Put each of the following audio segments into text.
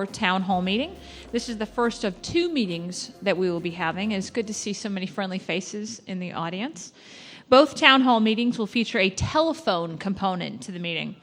our town hall meeting. This is the first of 2 meetings that we will be having. It's good to see so many friendly faces in the audience. Both town hall meetings will feature a telephone component to the meeting.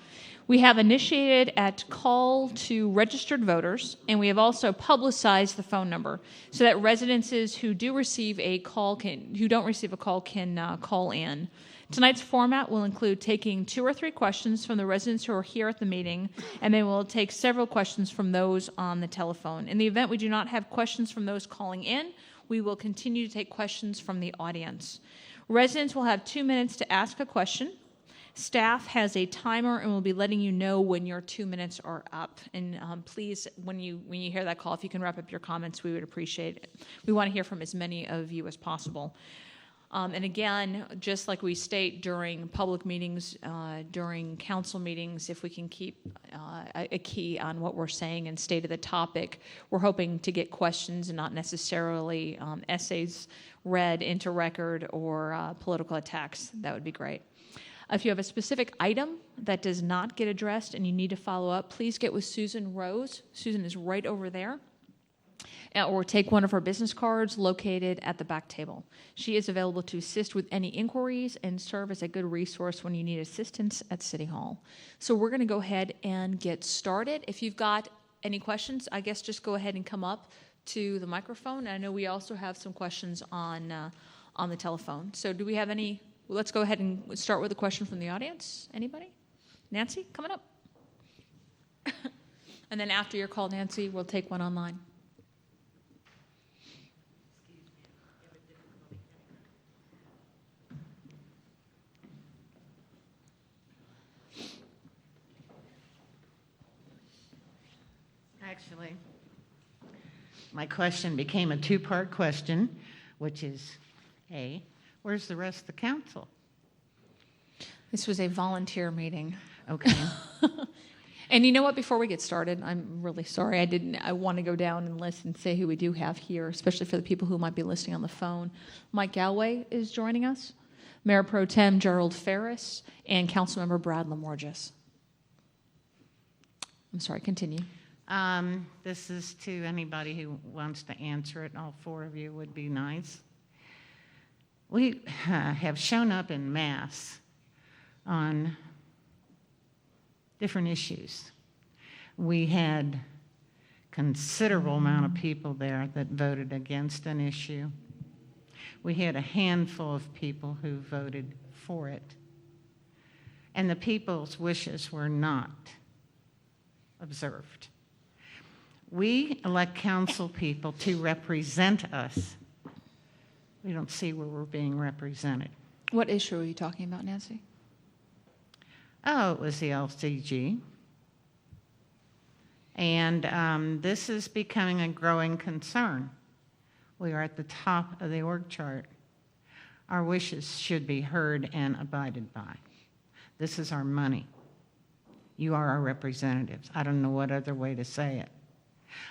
We have initiated at call to registered voters, and we have also publicized the phone number so that residents who don't receive a call can call in. Tonight's format will include taking 2 or 3 questions from the residents who are here at the meeting, and then we'll take several questions from those on the telephone. In the event we do not have questions from those calling in, we will continue to take questions from the audience. Residents will have 2 minutes to ask a question. Staff has a timer and will be letting you know when your 2 minutes are up. And please, when you hear that call, if you can wrap up your comments, we would appreciate it. We want to hear from as many of you as possible. And again, just like we state during public meetings, during council meetings, if we can keep a key on what we're saying and state of the topic, we're hoping to get questions and not necessarily essays read into record or political attacks. That would be great. If you have a specific item that does not get addressed and you need to follow up, please get with Susan Rose. Susan is right over there. Or take one of her business cards located at the back table. She is available to assist with any inquiries and serve as a good resource when you need assistance at City Hall. So we're going to go ahead and get started. If you've got any questions, I guess just go ahead and come up to the microphone. I know we also have some questions on the telephone. So do we have any? Let's go ahead and start with a question from the audience. Anybody? Nancy, coming up. And then after your call, Nancy, we'll take one online. Actually, my question became a 2-part question, which is, A, where's the rest of the council? This was a volunteer meeting. Okay. And you know what? Before we get started, I'm really sorry. I want to go down and list and say who we do have here, especially for the people who might be listening on the phone. Mike Galway is joining us, Mayor Pro Tem Gerald Ferris, and Councilmember Brad Lamorges. I'm sorry, continue. This is to anybody who wants to answer it. All 4 of you would be nice. We have shown up en masse on different issues. We had considerable amount of people there that voted against an issue. We had a handful of people who voted for it. And the people's wishes were not observed. We elect council people to represent us. We don't see where we're being represented. What issue are you talking about, Nancy? Oh, it was the LCG. And this is becoming a growing concern. We are at the top of the org chart. Our wishes should be heard and abided by. This is our money. You are our representatives. I don't know what other way to say it.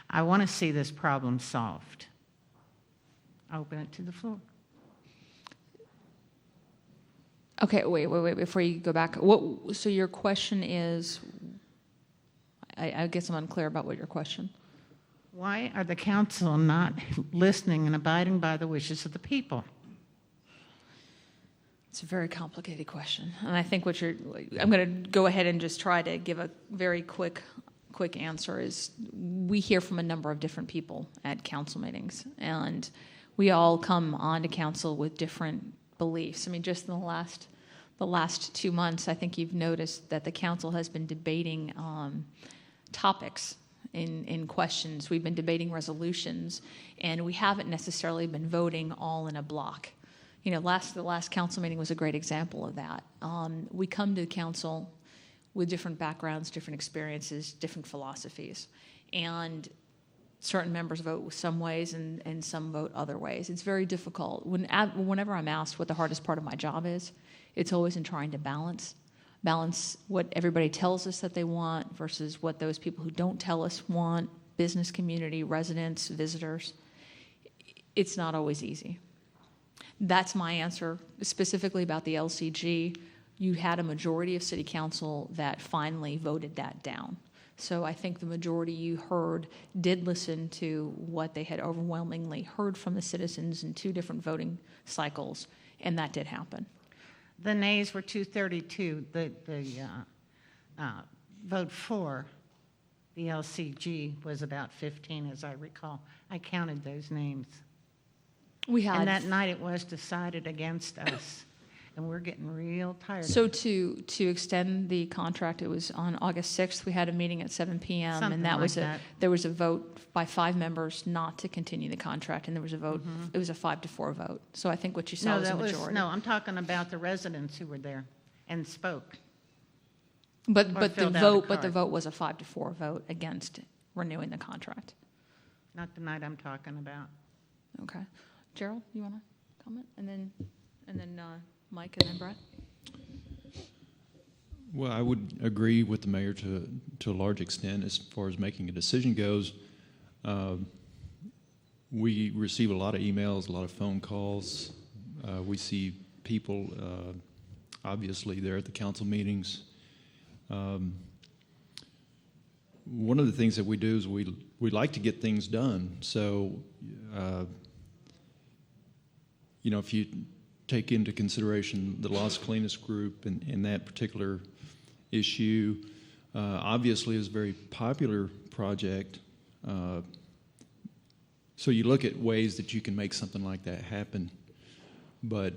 I want to see this problem solved. I'll open it to the floor. Okay, wait, before you go back. So your question is, I guess I'm unclear about what your question. Why are the council not listening and abiding by the wishes of the people? It's a very complicated question. And I think I'm going to go ahead and just try to give a very quick answer is we hear from a number of different people at council meetings, and we all come on to council with different beliefs. I mean, just in the last 2 months, I think you've noticed that the council has been debating topics in questions. We've been debating resolutions, and we haven't necessarily been voting all in a block. You know, the last council meeting was a great example of that. We come to council with different backgrounds, different experiences, different philosophies. And certain members vote some ways and some vote other ways. It's very difficult. Whenever I'm asked what the hardest part of my job is, it's always in trying to balance what everybody tells us that they want versus what those people who don't tell us want, business community, residents, visitors. It's not always easy. That's my answer. Specifically about the LCG, you had a majority of city council that finally voted that down. So I think the majority you heard did listen to what they had overwhelmingly heard from the citizens in 2 different voting cycles, and that did happen. The nays were 232. The vote for the LCG was about 15, as I recall. I counted those names. We had And that night it was decided against us. And we're getting real tired. So to extend the contract, it was on August 6th. We had a meeting at 7 p.m. Something and that like was that. There was a vote by 5 members not to continue the contract, and there was a vote. It was a 5-4 vote. So I think what you saw was a majority. No, I'm talking about the residents who were there and spoke. But or the filled out a vote card. was a 5-4 vote against renewing the contract. Not the night I'm talking about. Okay, Gerald, you want to comment, and then Mike, and then Brett. Well, I would agree with the mayor to a large extent as far as making a decision goes. We receive a lot of emails, a lot of phone calls. We see people, obviously, there at the council meetings. One of the things that we do is we like to get things done. So, if you take into consideration the Los Colinas group and that particular issue, obviously is a very popular project. So you look at ways that you can make something like that happen, but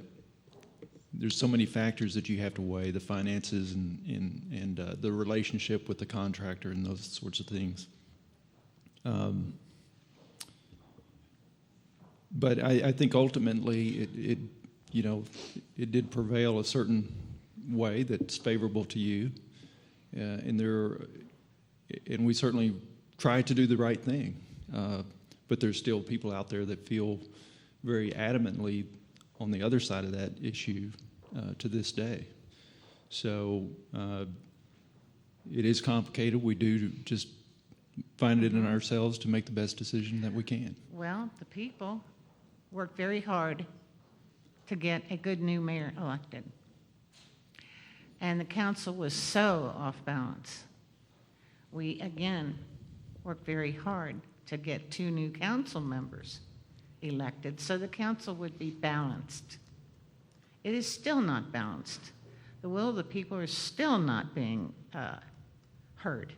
there's so many factors that you have to weigh: the finances and the relationship with the contractor and those sorts of things. But I think ultimately it did prevail a certain way that's favorable to you, and we certainly try to do the right thing. But there's still people out there that feel very adamantly on the other side of that issue to this day. So it is complicated. We do just find it in ourselves to make the best decision that we can. Well, the people worked very hard to get a good new mayor elected. And the council was so off balance. We, again, worked very hard to get 2 new council members elected so the council would be balanced. It is still not balanced. The will of the people is still not being heard.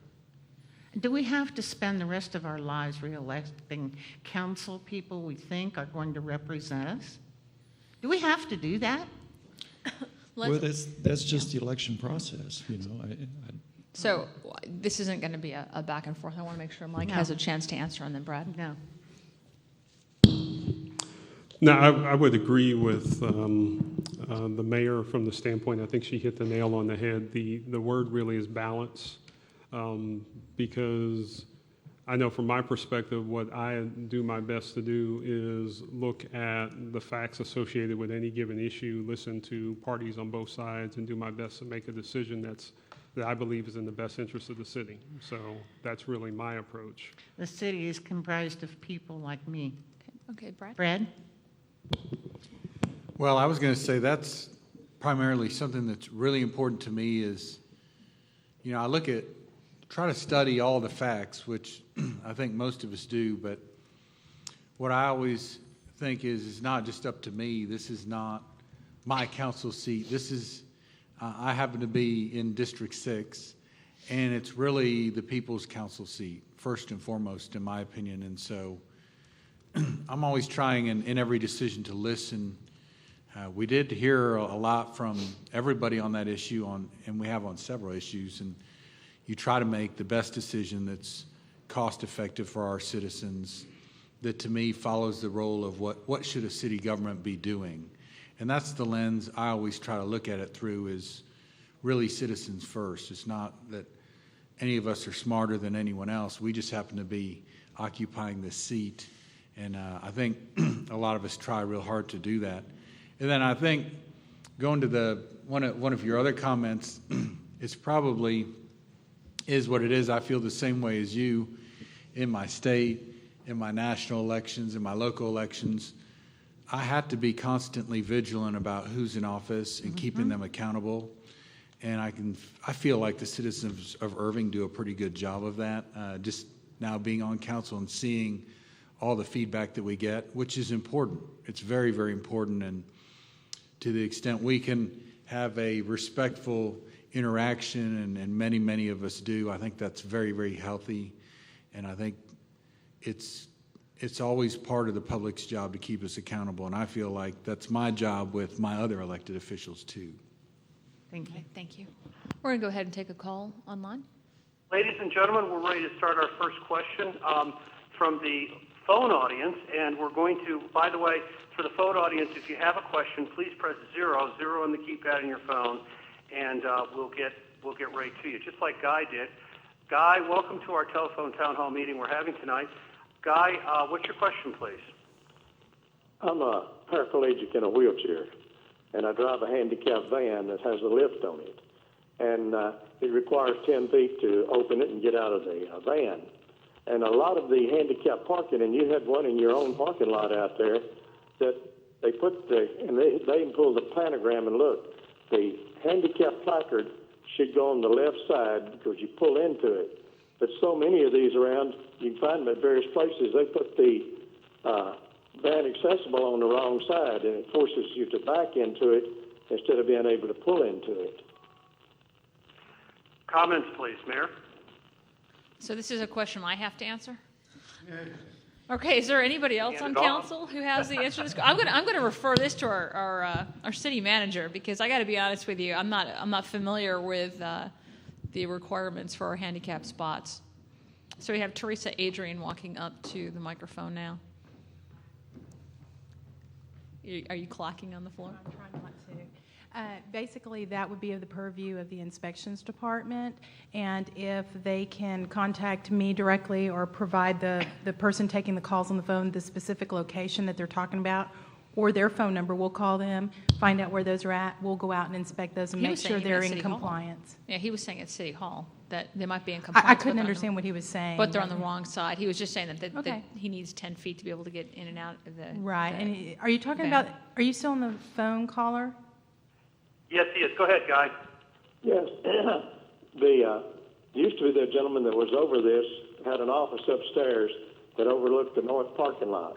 Do we have to spend the rest of our lives re-electing council people we think are going to represent us? Do we have to do that? Well, that's just the election process, So this isn't going to be a back and forth. I want to make sure Mike No. has a chance to answer, and then Brad. No. No, I would agree with the mayor from the standpoint. I think she hit the nail on the head. The word really is balance, because I know from my perspective, what I do my best to do is look at the facts associated with any given issue, listen to parties on both sides, and do my best to make a decision that I believe is in the best interest of the city. So that's really my approach. The city is comprised of people like me. Okay, Brad. Brad? Well, I was going to say that's primarily something that's really important to me is, I try to study all the facts, which I think most of us do, but what I always think is it's not just up to me. This is not my council seat. I happen to be in District 6, and it's really the people's council seat, first and foremost, in my opinion. And so I'm always trying in every decision to listen. We did hear a lot from everybody on that issue, and we have on several issues, and you try to make the best decision that's cost-effective for our citizens, that to me follows the role of what should a city government be doing. And that's the lens I always try to look at it through, is really citizens first. It's not that any of us are smarter than anyone else. We just happen to be occupying this seat. And I think a lot of us try real hard to do that. And then I think going to one of your other comments, it's probably is what it is. I feel the same way as you in my state, in my national elections, in my local elections. I had to be constantly vigilant about who's in office and keeping them accountable. And I feel like the citizens of Irving do a pretty good job of that. Just now being on council and seeing all the feedback that we get, which is important. It's very, very important. And to the extent we can have a respectful interaction, and many, many of us do, I think that's very, very healthy. And I think it's always part of the public's job to keep us accountable. And I feel like that's my job with my other elected officials too. Thank you. Okay, thank you. We're going to go ahead and take a call online. Ladies and gentlemen, we're ready to start our first question from the phone audience, and we're going to, by the way, for the phone audience, if you have a question, please press 0 on the keypad on your phone, and we'll get right to you, just like Guy did. Guy, welcome to our telephone town hall meeting we're having tonight. Guy, what's your question, please? I'm a paraplegic in a wheelchair, and I drive a handicapped van that has a lift on it. And it requires 10 feet to open it and get out of the van. And a lot of the handicapped parking, and you had one in your own parking lot out there, that they put and they even pulled the planogram and look. The handicap placard should go on the left side because you pull into it. But so many of these around, you can find them at various places. They put the van accessible on the wrong side, and it forces you to back into it instead of being able to pull into it. Comments, please, Mayor. So this is a question I have to answer? Okay, is there anybody else on Hand it off. council who has the answer to this? I'm going to refer this to our city manager, because I got to be honest with you, I'm not familiar with the requirements for our handicap spots. So we have Teresa Adrian walking up to the microphone now. Are you clocking on the floor? I'm trying not to. Basically, that would be of the purview of the inspections department, and if they can contact me directly or provide the person taking the calls on the phone the specific location that they're talking about, or their phone number, we'll call them, find out where those are at, we'll go out and inspect those and He make was sure saying they're at in City Hall. compliance. Yeah, he was saying at City Hall that they might be in compliance. I couldn't understand what he was saying. But they're on the wrong side. He was just saying that Okay. he needs 10 feet to be able to get in and out of the... Right, the and are you talking van. about, are you still on the phone, caller? Yes, he is. Go ahead, Guy. Yes. Used to be the gentleman that was over this had an office upstairs that overlooked the north parking lot.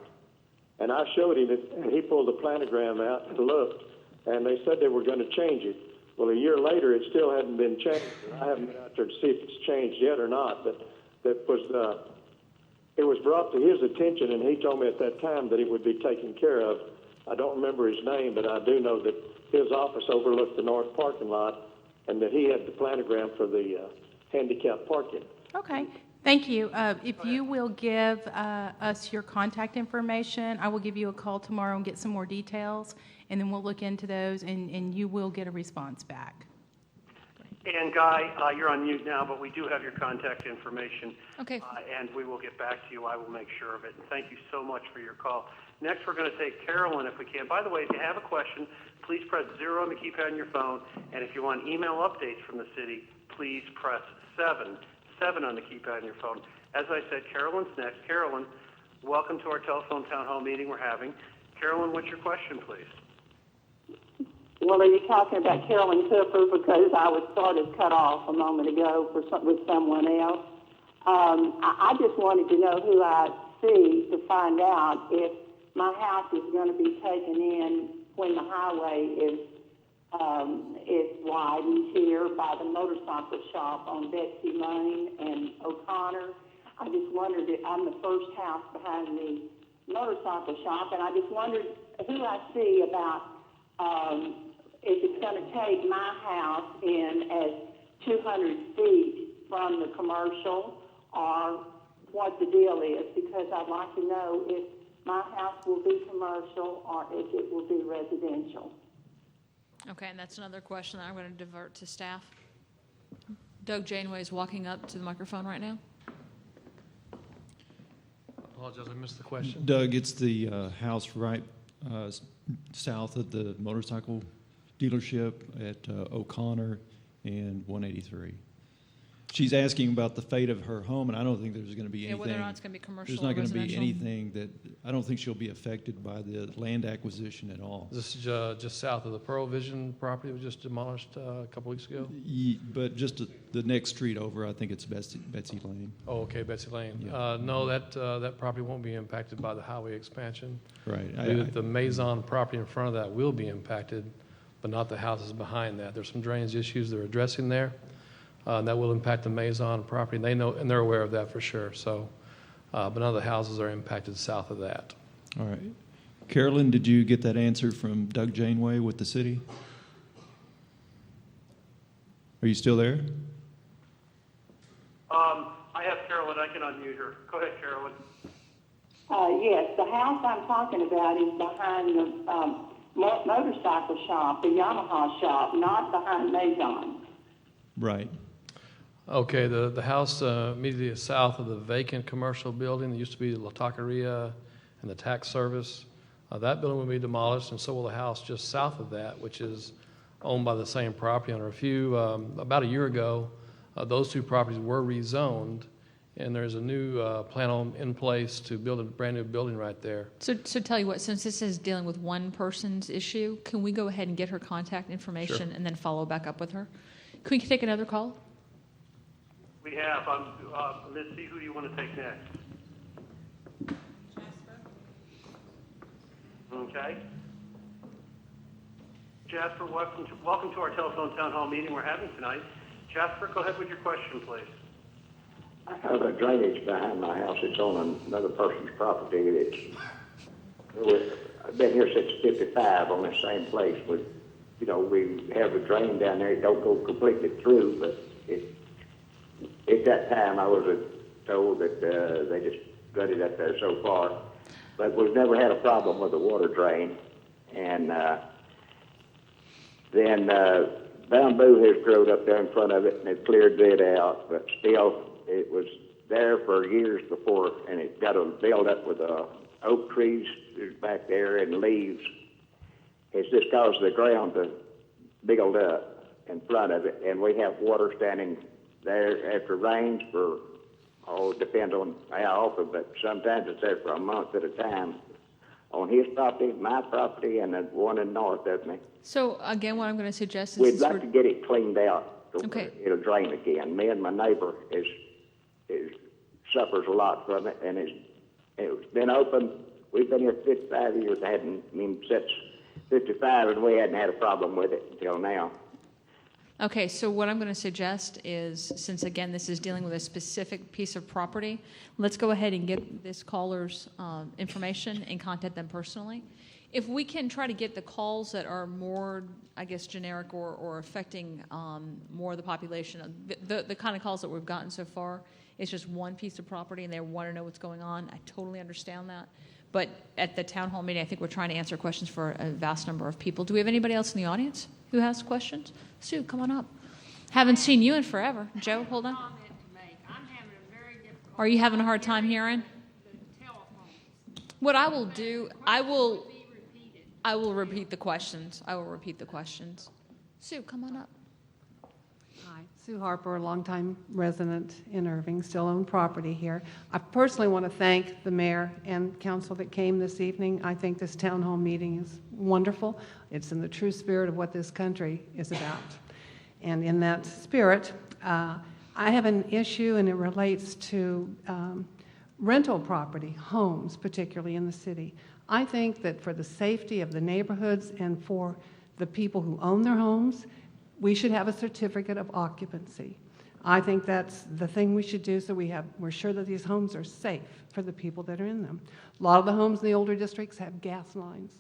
And I showed him it, and he pulled the planogram out and looked, and they said they were going to change it. Well, a year later, it still hadn't been changed. I haven't been out there to see if it's changed yet or not, but it was brought to his attention, and he told me at that time that it would be taken care of. I don't remember his name, but I do know that his office overlooked the north parking lot, and that he had the planogram for the handicap parking. Okay, thank you. If you will give us your contact information, I will give you a call tomorrow and get some more details, and then we'll look into those, and you will get a response back. And Guy, you're on mute now, but we do have your contact information. Okay. And we will get back to you. I will make sure of it. And thank you so much for your call. Next, we're going to take Carolyn if we can. By the way, if you have a question, please press 0 on the keypad on your phone. And if you want email updates from the city, please press 7 on the keypad on your phone. As I said, Carolyn's next. Carolyn, welcome to our telephone town hall meeting we're having. Carolyn, what's your question, please? Well, are you talking about Carolyn Cooper? Because I was sort of cut off a moment ago with someone else. I just wanted to know who I see to find out if my house is going to be taken in when the highway is widened here by the motorcycle shop on Betsy Lane and O'Connor. I just wondered if I'm the first house behind the motorcycle shop, and I just wondered who I see about if it's going to take my house in as 200 feet from the commercial, or what the deal is, because I'd like to know if my house will be commercial or if it will be residential. Okay, and that's another question that I'm going to divert to staff. Doug Janeway is walking up to the microphone right now. Apologize, I missed the question. Doug, it's the house right south of the motorcycle dealership at O'Connor and 183. she's asking about the fate of her home, and I don't think there's going to be anything. Whether or not it's going to be commercial There's or not going to be residential. anything that, I don't think she'll be affected by the land acquisition at all. This is just south of the Pearl Vision property that was just demolished a couple weeks ago? But just the next street over, I think it's Betsy Lane. Oh, okay, Betsy Lane. Yeah. No, that property won't be impacted by the highway expansion. Right. The Maison property in front of that will be impacted, but not the houses behind that. There's some drainage issues they're addressing there. And that will impact the Maison property. They know, and they're aware of that for sure. So, but none of the houses are impacted south of that. All right. Carolyn, did you get that answer from Doug Janeway with the city? Are you still there? I have Carolyn. I can unmute her. Go ahead, Carolyn. Yes, the house I'm talking about is behind the motorcycle shop, the Yamaha shop, not behind Maison. Right. Okay, the house immediately south of the vacant commercial building that used to be the La Taqueria and the tax service, that building will be demolished, and so will the house just south of that, which is owned by the same property owner. About a year ago, those two properties were rezoned, and there's a new plan in place to build a brand new building right there. So tell you what, since this is dealing with one person's issue, can we go ahead and get her contact information Sure. and then follow back up with her? Can we take another call? We have. Let's see, who do you want to take next? Okay. Jasper, welcome to our telephone town hall meeting we're having tonight. Jasper, go ahead with your question, please. I have a drainage behind my house. It's on another person's property. I've been here since '55 on the same place. We have a drain down there. It don't go completely through, but at that time I was told that they just gutted up there so far. But we've never had a problem with the water drain. And then bamboo has grown up there in front of it, and it cleared it out. But still, it was there for years before, and it got a build up with oak trees back there and leaves. It's just caused the ground to build up in front of it, and we have water standing there after rains for, it depends on how often, but sometimes it's there for a month at a time on his property, my property, and the one in north of me. So again, what I'm going to suggest is We'd like to get it cleaned out so Okay. it'll drain again. Me and my neighbor suffers a lot from it, and it's been open. We've been here 55 years. Since 55, and we hadn't had a problem with it until now. Okay, so what I'm going to suggest is, since again this is dealing with a specific piece of property, let's go ahead and get this caller's information and contact them personally. If we can try to get the calls that are more, I guess, generic or affecting more of the population, the kind of calls that we've gotten so far, it's just one piece of property and they want to know what's going on. I totally understand that. But at the town hall meeting, I think we're trying to answer questions for a vast number of people. Do we have anybody else in the audience who has questions? Sue, come on up. Haven't seen you in forever. Joe, hold on. Are you having a hard time hearing? What I will do, I will repeat the questions. I will repeat the questions. Sue, come on up. Hi, Sue Harper, a longtime resident in Irving, still own property here. I personally want to thank the mayor and council that came this evening. I think this town hall meeting is wonderful. It's in the true spirit of what this country is about. And in that spirit, I have an issue, and it relates to rental property, homes, particularly in the city. I think that for the safety of the neighborhoods and for the people who own their homes, we should have a certificate of occupancy. I think that's the thing we should do, so we're sure that these homes are safe for the people that are in them. A lot of the homes in the older districts have gas lines,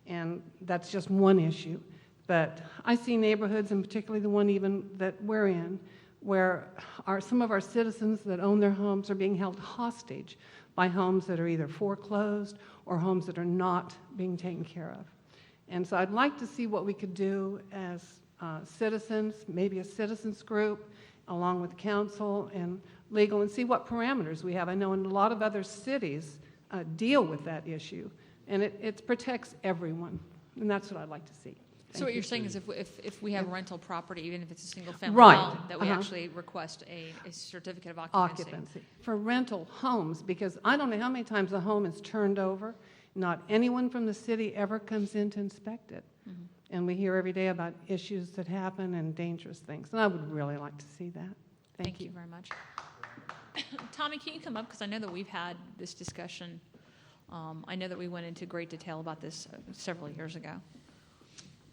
and that's just one issue. But I see neighborhoods, and particularly the one even that we're in, where some of our citizens that own their homes are being held hostage by homes that are either foreclosed or homes that are not being taken care of. And so I'd like to see what we could do as citizens, maybe a citizens group, along with council and legal, and see what parameters we have. I know in a lot of other cities deal with that issue, and it protects everyone, and that's what I'd like to see. So what you're saying is if we have rental property, even if it's a single-family Right. home, that we Uh-huh. actually request a certificate of occupancy. Occupancy for rental homes, because I don't know how many times a home is turned over. Not anyone from the city ever comes in to inspect it. Mm-hmm. And we hear every day about issues that happen and dangerous things. And I would really like to see that. Thank you very much. Tommy, can you come up? Because I know that we've had this discussion. I know that we went into great detail about this several years ago.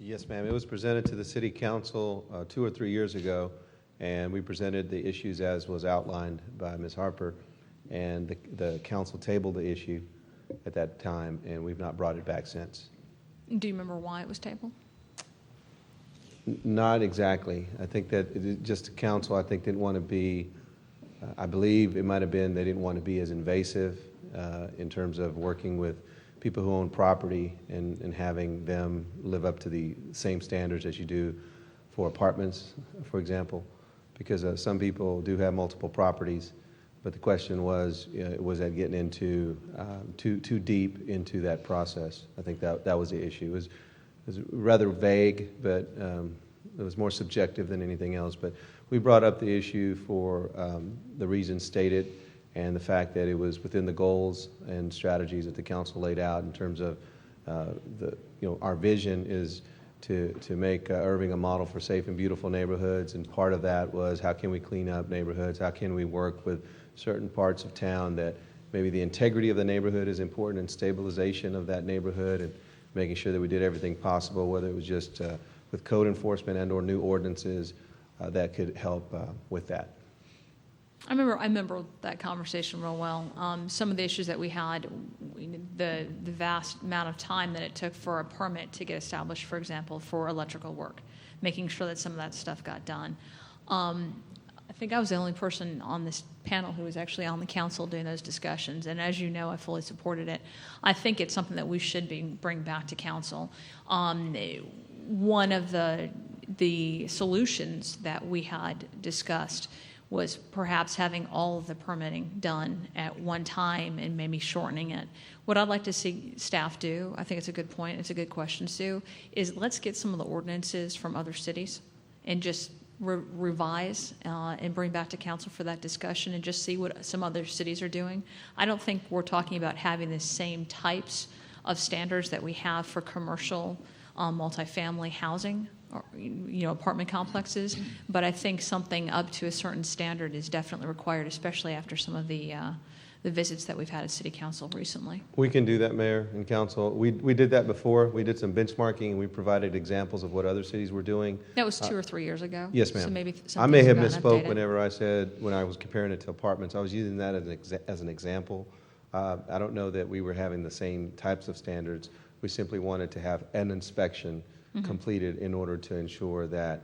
Yes, ma'am. It was presented to the city council 2 or 3 years ago, and we presented the issues as was outlined by Ms. Harper, and the council tabled the issue at that time, and we've not brought it back since. Do you remember why it was tabled? Not exactly. I think that just the council, I think, didn't want to be, I believe it might have been they didn't want to be as invasive in terms of working with people who own property and having them live up to the same standards as you do for apartments, for example, because some people do have multiple properties, but the question was that getting into too deep into that process? I think that was the issue. It was rather vague, but it was more subjective than anything else. But we brought up the issue for the reasons stated, and the fact that it was within the goals and strategies that the council laid out in terms of our vision is to make Irving a model for safe and beautiful neighborhoods, and part of that was how can we clean up neighborhoods, how can we work with certain parts of town that maybe the integrity of the neighborhood is important and stabilization of that neighborhood, and making sure that we did everything possible, whether it was just with code enforcement and or new ordinances that could help with that. I remember that conversation real well. Some of the issues that we had, the vast amount of time that it took for a permit to get established, for example, for electrical work, making sure that some of that stuff got done. I think I was the only person on this panel who was actually on the council doing those discussions, and as you know, I fully supported it. I think it's something that we should bring back to council. One of the solutions that we had discussed was perhaps having all of the permitting done at one time and maybe shortening it. What I'd like to see staff do, I think it's a good point, it's a good question, Sue, is let's get some of the ordinances from other cities and just revise and bring back to council for that discussion and just see what some other cities are doing. I don't think we're talking about having the same types of standards that we have for commercial multifamily housing or apartment complexes, but I think something up to a certain standard is definitely required, especially after some of the visits that we've had at City Council recently. We can do that, Mayor and Council. We did that before. We did some benchmarking, and we provided examples of what other cities were doing. That was 2 or 3 years ago. Yes, ma'am. So maybe I may have things misspoke updated. whenever I said, when I was comparing it to apartments, I was using that as an example. I don't know that we were having the same types of standards. We simply wanted to have an inspection completed in order to ensure that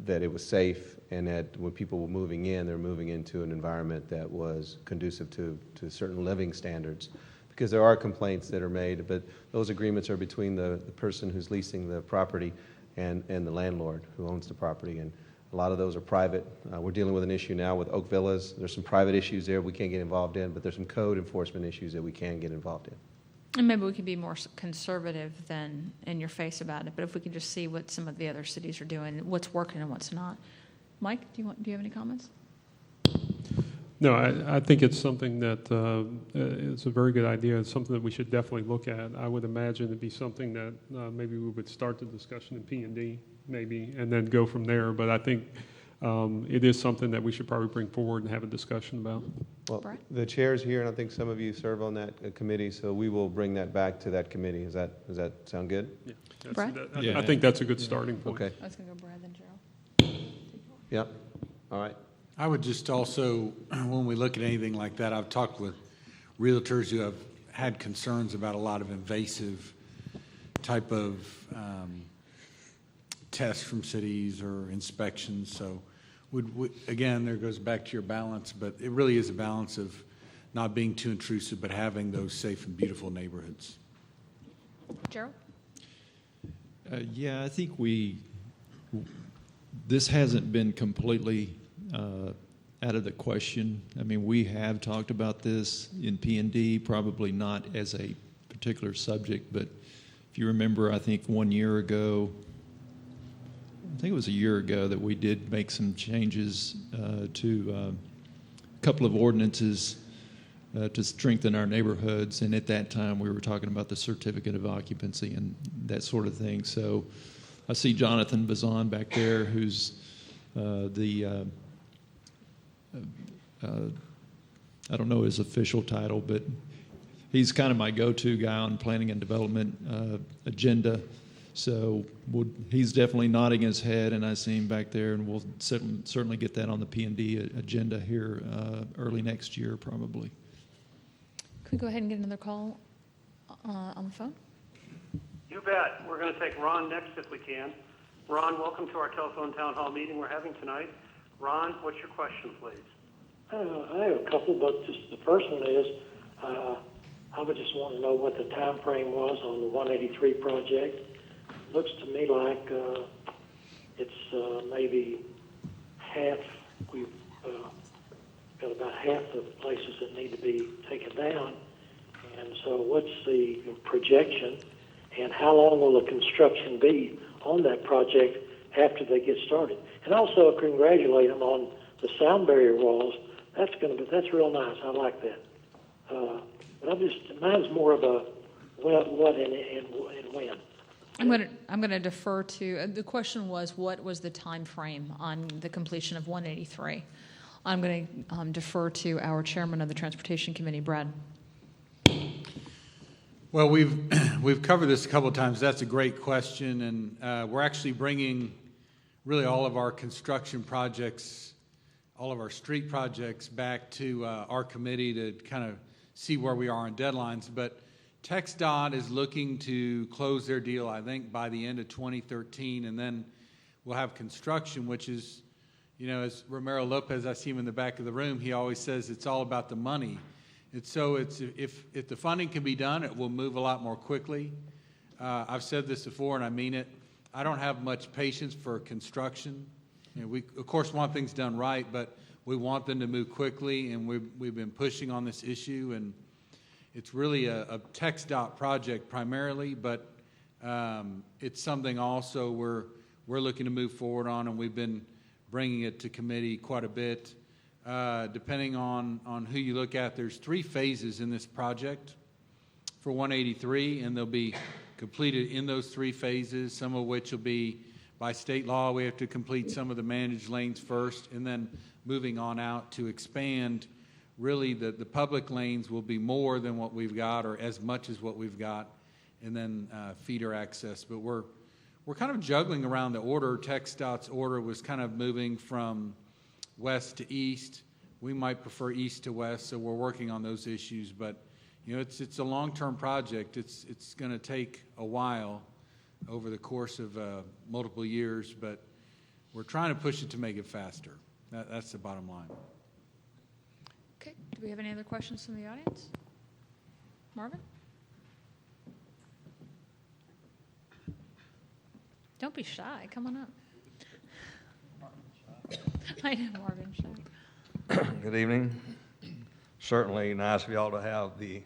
it was safe, and that when people were moving in, they're moving into an environment that was conducive to certain living standards. Because there are complaints that are made, but those agreements are between the person who's leasing the property and the landlord who owns the property, and a lot of those are private. We're dealing with an issue now with Oak Villas. There's some private issues there we can't get involved in, but there's some code enforcement issues that we can get involved in. And maybe we can be more conservative than in your face about it, but if we can just see what some of the other cities are doing, what's working and what's not. Mike, do you have any comments? No, I think it's something that it's a very good idea. It's something that we should definitely look at. I would imagine it'd be something that maybe we would start the discussion in P&D maybe, and then go from there. But I think it is something that we should probably bring forward and have a discussion about. Well, Brett? the chair's here, and I think some of you serve on that committee, so we will bring that back to that committee. Does that sound good? Yeah, Brad? I think that's a good starting point. Okay. I was going to go Brad, then Gerald. Yep. All right. I would just also, when we look at anything like that, I've talked with realtors who have had concerns about a lot of invasive type of tests from cities or inspections. So, again, there goes back to your balance, but it really is a balance of not being too intrusive, but having those safe and beautiful neighborhoods. Gerald? Yeah, I think this hasn't been completely out of the question. I mean, we have talked about this in P&D, probably not as a particular subject, but if you remember, I think 1 year ago, I think it was a year ago, that we did make some changes to a couple of ordinances to strengthen our neighborhoods. And at that time, we were talking about the certificate of occupancy and that sort of thing. So I see Jonathan Bazan back there, who's I don't know his official title, but he's kind of my go-to guy on planning and development agenda. So he's definitely nodding his head, and I see him back there, and we'll certainly get that on the P&D agenda here early next year, probably. Could we go ahead and get another call on the phone? You bet. We're going to take Ron next if we can. Ron, welcome to our telephone town hall meeting we're having tonight. Ron, what's your question, please? I have a couple, but just the first one is, I would just want to know what the time frame was on the 183 project. Looks to me like it's maybe half. We've got about half the places that need to be taken down. And so what's the projection, and how long will the construction be on that project after they get started? And also congratulate them on the sound barrier walls. That's real nice. I like that. But mine's more of a what and when. I'm going to defer to the question was, what was the time frame on the completion of 183? I'm going to defer to our chairman of the Transportation Committee, Brad. Well, we've covered this a couple of times. That's a great question, and we're actually bringing really all of our construction projects, all of our street projects back to our committee to kind of see where we are on deadlines. But TxDOT is looking to close their deal, I think, by the end of 2013, and then we'll have construction, which is, as Romero Lopez, I see him in the back of the room, he always says it's all about the money. And so if the funding can be done, it will move a lot more quickly. I've said this before, and I mean it. I don't have much patience for construction. We, of course, want things done right, but we want them to move quickly, and we've been pushing on this issue, and it's really a TxDOT project primarily, but it's something also we're looking to move forward on, and we've been bringing it to committee quite a bit. Depending on who you look at, there's 3 phases in this project for 183, and they'll be completed in those 3 phases, some of which will be by state law. We have to complete some of the managed lanes first, and then moving on out to expand. Really, the public lanes will be more than what we've got, or as much as what we've got, and then feeder access. But we're kind of juggling around the order. TxDOT's order was kind of moving from west to east. We might prefer east to west, so we're working on those issues. But it's a long-term project. It's going to take a while over the course of multiple years, but we're trying to push it to make it faster. That's the bottom line. Okay. Do we have any other questions from the audience? Marvin? Don't be shy. Come on up. I know, Marvin, shy. Good evening. Certainly nice of y'all to have the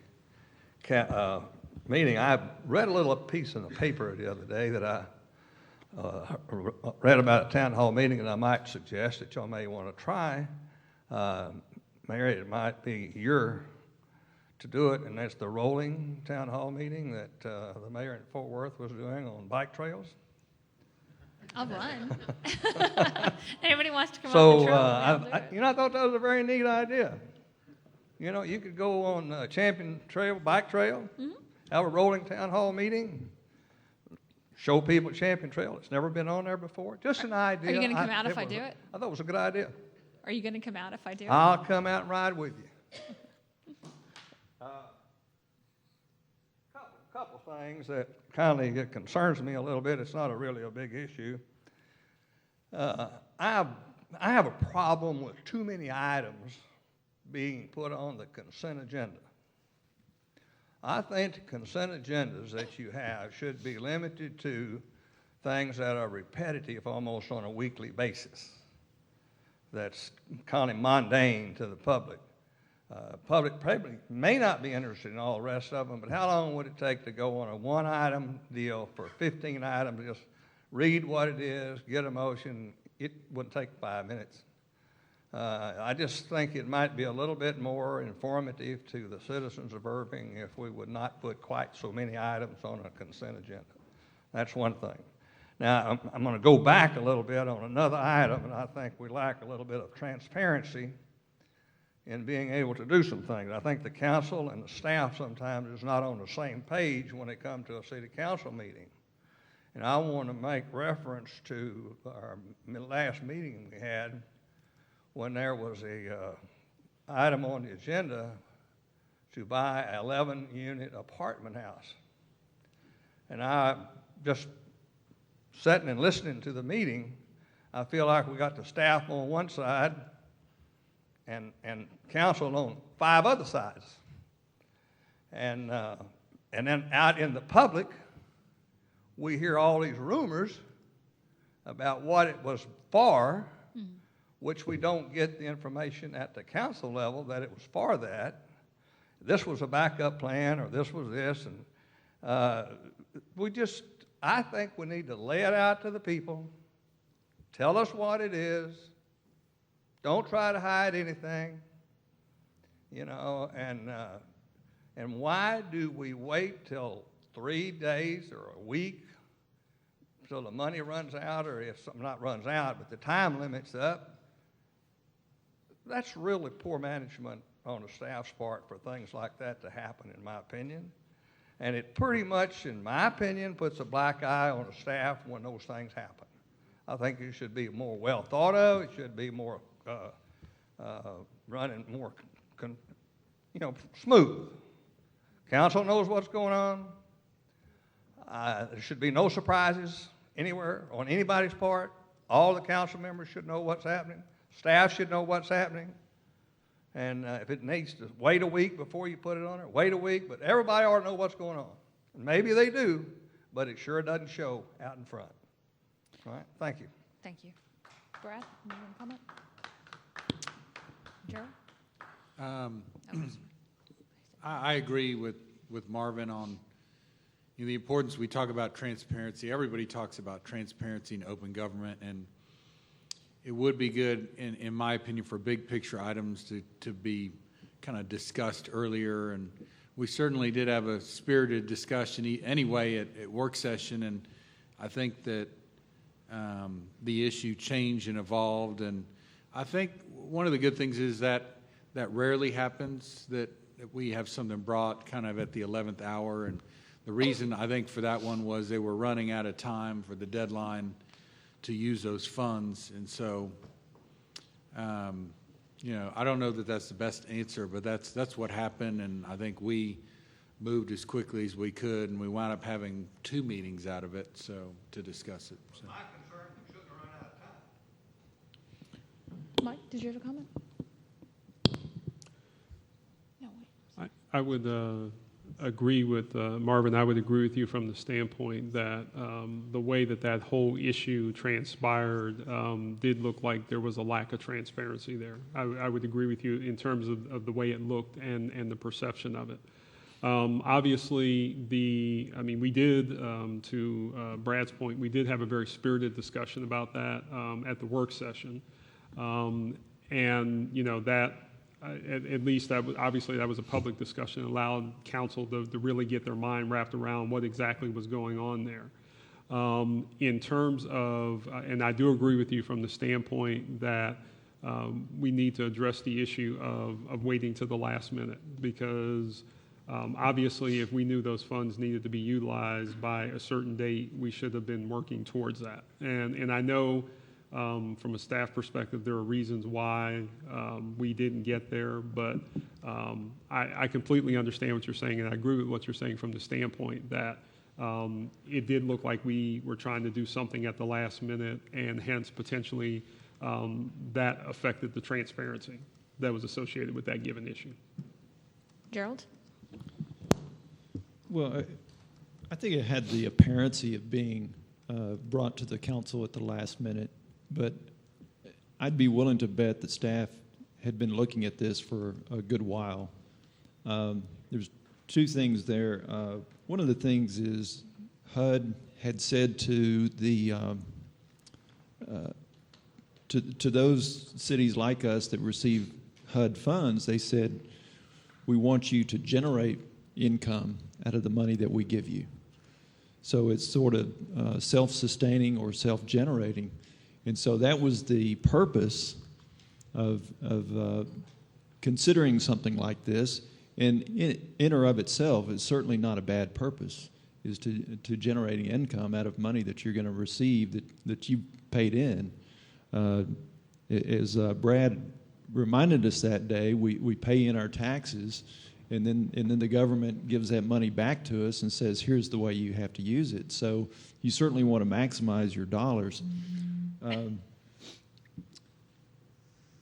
meeting. I read a little piece in the paper the other day that I read about a town hall meeting, and I might suggest that y'all may want to try. Mary, it might be your to do it, and that's the rolling town hall meeting that the mayor in Fort Worth was doing on bike trails. I'll run. Anybody wants to come on the trail? I thought that was a very neat idea. You could go on Champion Trail, bike trail, have a rolling town hall meeting, show people Champion Trail. It's never been on there before. Just an idea. Are you going to come out if I do it? I thought it was a good idea. Are you going to come out if I do it? I'll come out and ride with you. Couple things that kind of concerns me a little bit. It's not really a big issue. I have a problem with too many items being put on the consent agenda. I think the consent agendas that you have should be limited to things that are repetitive almost on a weekly basis. That's kind of mundane to the public. Public probably may not be interested in all the rest of them, but how long would it take to go on a one-item deal for 15 items? Just read what it is, get a motion. It wouldn't take 5 minutes. I just think it might be a little bit more informative to the citizens of Irving if we would not put quite so many items on a consent agenda. That's one thing. Now, I'm going to go back a little bit on another item, and I think we lack a little bit of transparency in being able to do some things. I think the council and the staff sometimes is not on the same page when it comes to a city council meeting. And I want to make reference to our last meeting we had when there was a item on the agenda to buy an 11-unit apartment house. And I just sitting and listening to the meeting, I feel like we got the staff on one side and council on 5 other sides. And then out in the public, we hear all these rumors about what it was for, which we don't get the information at the council level that it was for that. This was a backup plan, or this was this, and I think we need to lay it out to the people, tell us what it is, don't try to hide anything, and why do we wait till 3 days or a week till the money runs out, or if something not runs out, but the time limit's up? That's really poor management on the staff's part for things like that to happen, in my opinion. And it pretty much, in my opinion, puts a black eye on the staff when those things happen. I think it should be more well thought of. It should be more running more, smooth. Council knows what's going on. There should be no surprises anywhere on anybody's part. All the council members should know what's happening. Staff should know what's happening. And if it needs to wait a week before you put it on there, wait a week, but everybody ought to know what's going on. And maybe they do, but it sure doesn't show out in front. All right, thank you. Thank you. Brad, you want to comment? Gerald? I agree with Marvin on the importance. We talk about transparency. Everybody talks about transparency and open government, and it would be good, in my opinion, for big picture items to be kind of discussed earlier. And we certainly did have a spirited discussion anyway at work session, and I think that the issue changed and evolved. And I think one of the good things is that rarely happens, that we have something brought kind of at the 11th hour. And the reason I think for that one was they were running out of time for the deadline to use those funds. And so, I don't know that that's the best answer, but that's what happened. And I think we moved as quickly as we could, and we wound up having 2 meetings out of it, so to discuss it. So. My concern, we shouldn't have run out of time. Mike, did you have a comment? No, wait. I would agree with Marvin. I would agree with you from the standpoint that the way that whole issue transpired did look like there was a lack of transparency there. I would agree with you in terms of the way it looked and the perception of it. Obviously, we did, to Brad's point, we did have a very spirited discussion about that at the work session. That at least that was a public discussion, allowed council to really get their mind wrapped around what exactly was going on there. In terms of, and I do agree with you from the standpoint that we need to address the issue of waiting to the last minute, because obviously if we knew those funds needed to be utilized by a certain date, we should have been working towards that. And I know from a staff perspective, there are reasons why we didn't get there, but I completely understand what you're saying, and I agree with what you're saying from the standpoint that it did look like we were trying to do something at the last minute, and hence potentially that affected the transparency that was associated with that given issue. Gerald? Well, I think it had the appearancy of being brought to the council at the last minute, but I'd be willing to bet that staff had been looking at this for a good while. There's two things there. One of the things is HUD had said to the to those cities like us that receive HUD funds, they said, we want you to generate income out of the money that we give you. So it's sort of self-sustaining or self-generating. And so that was the purpose of considering something like this. And in or of itself, it's certainly not a bad purpose, is to generating income out of money that you're going to receive that you paid in. As Brad reminded us that day, we pay in our taxes, and then the government gives that money back to us and says, here's the way you have to use it. So you certainly want to maximize your dollars.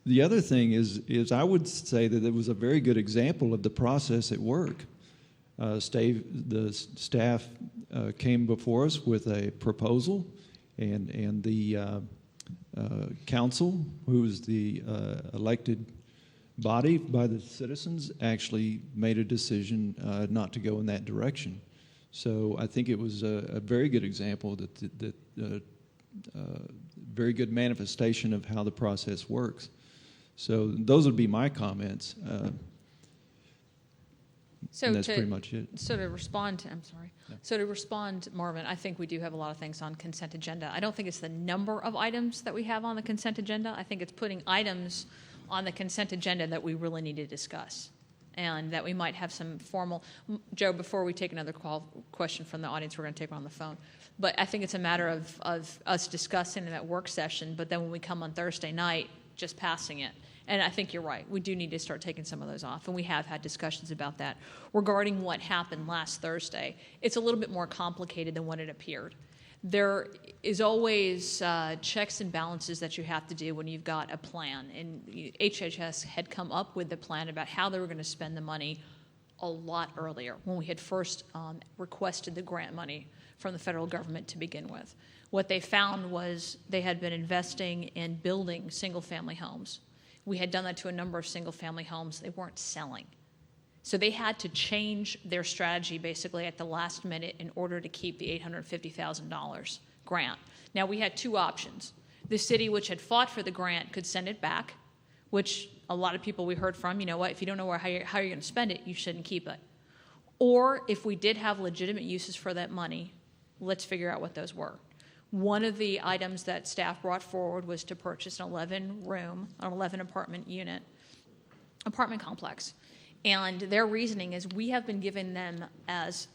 The other thing is I would say that it was a very good example of the process at work. The staff came before us with a proposal, and the council, who is the elected body by the citizens, actually made a decision not to go in that direction. So I think it was a very good example that very good manifestation of how the process works. So those would be my comments. So and that's pretty much it. So to respond, So to respond, Marvin, I think we do have a lot of things on consent agenda. I don't think it's the number of items that we have on the consent agenda. I think it's putting items on the consent agenda that we really need to discuss, and that we might have some formal. Joe, before we take another question from the audience, we're going to take one on the phone. But I think it's a matter of us discussing in that work session, but then when we come on Thursday night, just passing it. And I think you're right. We do need to start taking some of those off. And we have had discussions about that. Regarding what happened last Thursday, it's a little bit more complicated than what it appeared. There is always checks and balances that you have to do when you've got a plan. And HHS had come up with the plan about how they were going to spend the money a lot earlier, when we had first requested the grant money from the federal government to begin with. What they found was they had been investing in building single-family homes. We had done that to a number of single-family homes. They weren't selling. So they had to change their strategy basically at the last minute in order to keep the $850,000 grant. Now, we had two options. The city, which had fought for the grant, could send it back, which a lot of people we heard from, you know what, if you don't know how you're going to spend it, you shouldn't keep it. Or if we did have legitimate uses for that money, let's figure out what those were. One of the items that staff brought forward was to purchase an 11-apartment unit, apartment complex. And their reasoning is, we have been given them as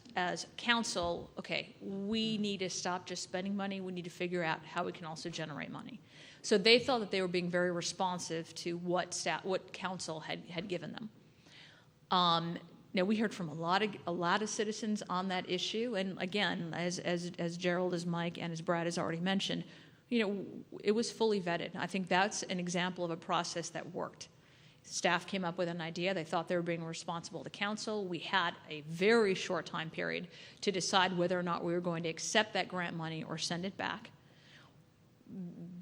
council, okay, we need to stop just spending money. We need to figure out how we can also generate money. So they felt that they were being very responsive to what council had given them. Now, we heard from a lot of citizens on that issue, and again, as Gerald, as Mike, and as Brad has already mentioned, you know, it was fully vetted. I think that's an example of a process that worked. Staff came up with an idea. They thought they were being responsible to council. We had a very short time period to decide whether or not we were going to accept that grant money or send it back.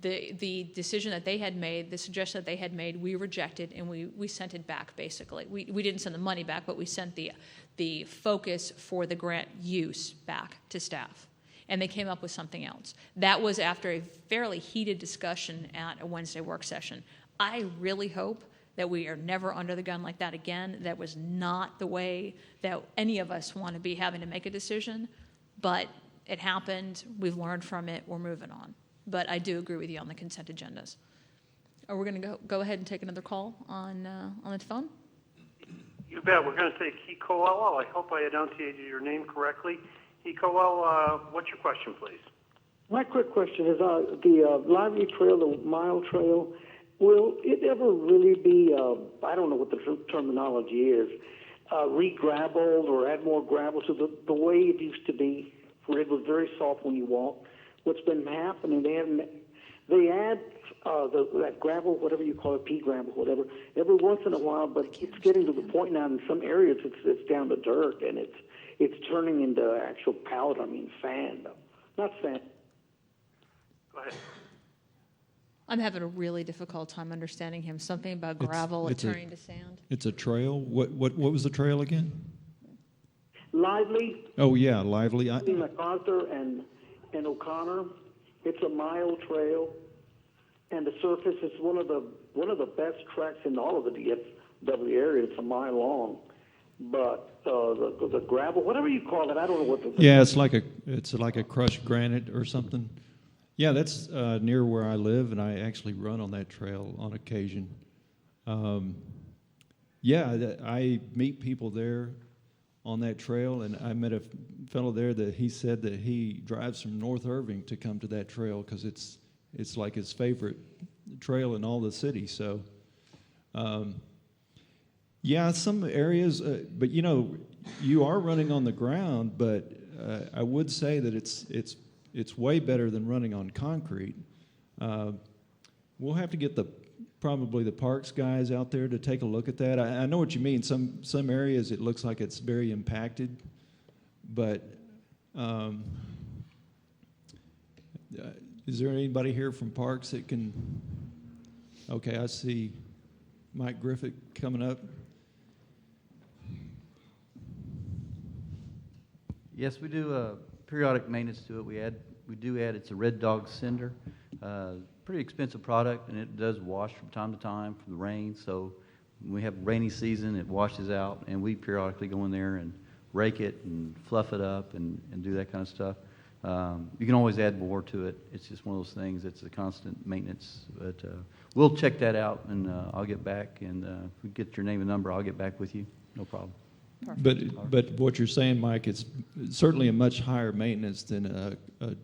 The decision that they had made, the suggestion that they had made, we rejected, and we sent it back, basically. We didn't send the money back, but we sent the focus for the grant use back to staff. And they came up with something else. That was after a fairly heated discussion at a Wednesday work session. I really hope that we are never under the gun like that again. That was not the way that any of us want to be having to make a decision, but it happened. We've learned from it. We're moving on. But I do agree with you on the consent agendas. Are we going to go ahead and take another call on the phone? You bet. We're going to take Hikoel. I hope I enunciated your name correctly. Hikoel, what's your question, please? My quick question is the Lively Trail, the mile trail, will it ever really be, I don't know what the terminology is, re-gravelled or add more gravel to the way it used to be, where it was very soft when you walked? What's been happening, they add that gravel, whatever you call it, pea gravel, whatever, every once in a while, but it's getting to the point now in some areas it's down to dirt, and it's turning into actual sand, not sand. Go ahead. I'm having a really difficult time understanding him. Something about It's- gravel it's a- turning to sand. It's a trail. What was the trail again? Lively, Oh, yeah, Lively. between MacArthur and O'Connor. It's a mile trail, and the surface is one of the best tracks in all of the DFW area. It's a mile long, but the gravel, whatever you call it, I don't know what the Yeah, it's like a crushed granite or something. Yeah, that's near where I live, and I actually run on that trail on occasion. I meet people there on that trail, and I met a fellow there that he said that he drives from North Irving to come to that trail because it's like his favorite trail in all the city. So, some areas, but you are running on the ground, but I would say that it's way better than running on concrete. We'll have to get probably the parks guys out there to take a look at that. I know what you mean. Some areas it looks like it's very impacted, but is there anybody here from parks that can? Okay, I see Mike Griffith coming up. Yes, we do periodic maintenance to it. We do add. It's a Red Dog cinder. Pretty expensive product, and it does wash from time to time from the rain. So when we have rainy season, it washes out, and we periodically go in there and rake it and fluff it up and do that kind of stuff. You can always add more to it. It's just one of those things. It's a constant maintenance. But we'll check that out, and I'll get back. And if we get your name and number, I'll get back with you. No problem. But what you're saying, Mike, it's certainly a much higher maintenance than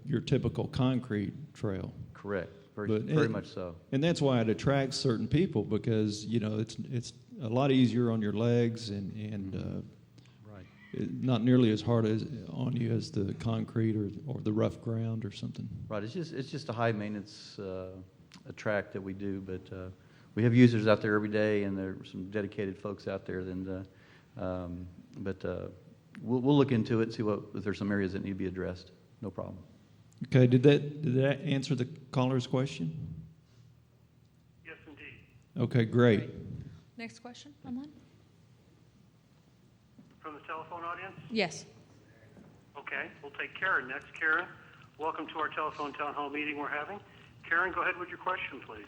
your typical concrete trail. Correct. Very much so. And that's why it attracts certain people because it's a lot easier on your legs and not nearly as hard on you as the concrete or the rough ground or something. Right. It's just a high maintenance a track that we do, but we have users out there every day, and there are some dedicated folks out there. We'll look into it, see if there's some areas that need to be addressed. No problem. Okay, did that answer the caller's question? Yes, indeed. Okay, great. Next question online? From the telephone audience? Yes. Okay, we'll take Karen next. Karen, welcome to our telephone town hall meeting we're having. Karen, go ahead with your question, please.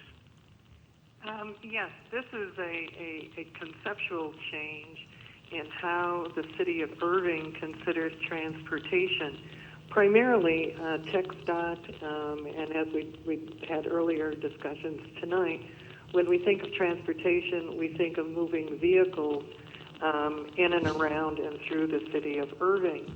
Yes, this is a conceptual change in how the city of Irving considers transportation. Primarily, TxDOT, and as we had earlier discussions tonight, when we think of transportation, we think of moving vehicles in and around and through the city of Irving.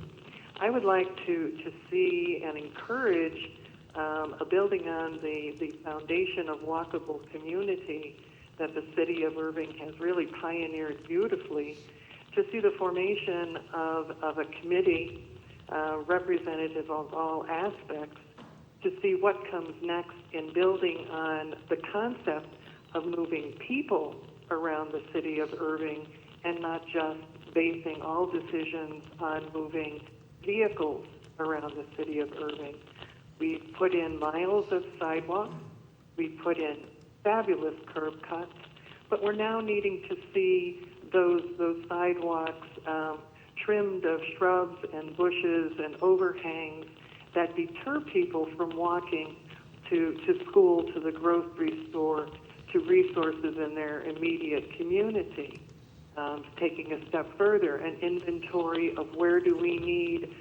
I would like to see and encourage a building on the foundation of walkable community that the city of Irving has really pioneered beautifully, to see the formation of a committee representative of all aspects to see what comes next in building on the concept of moving people around the city of Irving and not just basing all decisions on moving vehicles around the city of Irving. We've put in miles of sidewalk, we've put in fabulous curb cuts, but we're now needing to see those sidewalks trimmed of shrubs and bushes and overhangs that deter people from walking to school, to the grocery store, to resources in their immediate community. Taking a step further, an inventory of where do we need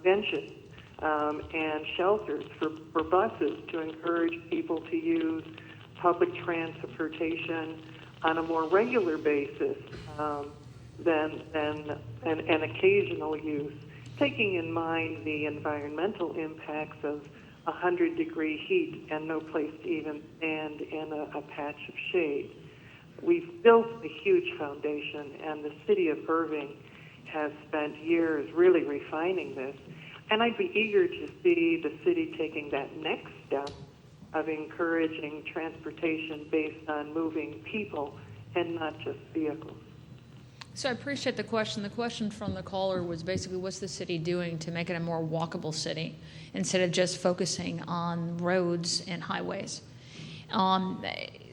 benches and shelters for buses to encourage people to use public transportation on a more regular basis than an occasional use, taking in mind the environmental impacts of 100-degree heat and no place to even stand in a patch of shade. We've built a huge foundation, and the city of Irving has spent years really refining this. And I'd be eager to see the city taking that next step of encouraging transportation based on moving people and not just vehicles. So I appreciate the question. The question from the caller was basically, what's the city doing to make it a more walkable city instead of just focusing on roads and highways?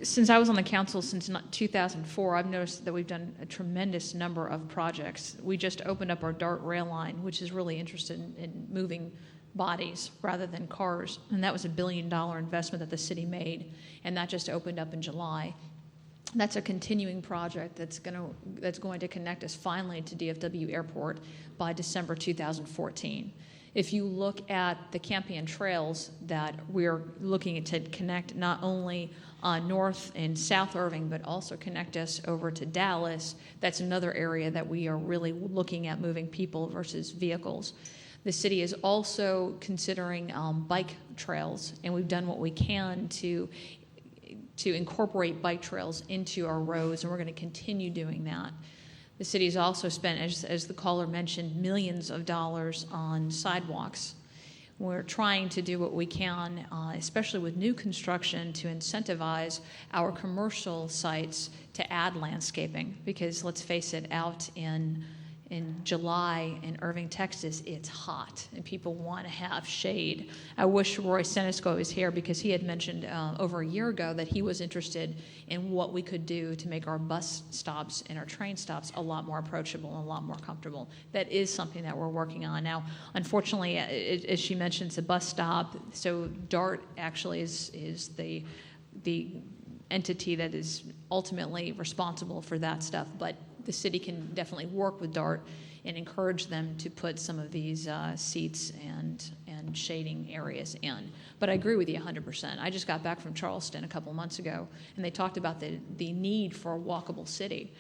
Since I was on the council since 2004, I've noticed that we've done a tremendous number of projects. We just opened up our DART rail line, which is really interested in moving bodies rather than cars, and that was $1 billion investment that the city made, and that just opened up in July. That's a continuing project that's going to connect us finally to DFW Airport by December 2014. If you look at the Campion trails that we're looking to connect not only north and south Irving, but also connect us over to Dallas, that's another area that we are really looking at moving people versus vehicles. The city is also considering bike trails, and we've done what we can to incorporate bike trails into our roads, and we're going to continue doing that. The city has also spent, as the caller mentioned, millions of dollars on sidewalks. We're trying to do what we can, especially with new construction, to incentivize our commercial sites to add landscaping, because let's face it, out in July in Irving, Texas, it's hot and people want to have shade. I wish Roy Senesco was here, because he had mentioned over a year ago that he was interested in what we could do to make our bus stops and our train stops a lot more approachable and a lot more comfortable. That is something that we're working on. Now, unfortunately, as she mentioned, it's a bus stop, so DART actually is the entity that is ultimately responsible for that stuff, but the city can definitely work with DART and encourage them to put some of these seats and shading areas in. But I agree with you 100%. I just got back from Charleston a couple months ago, and they talked about the need for a walkable city.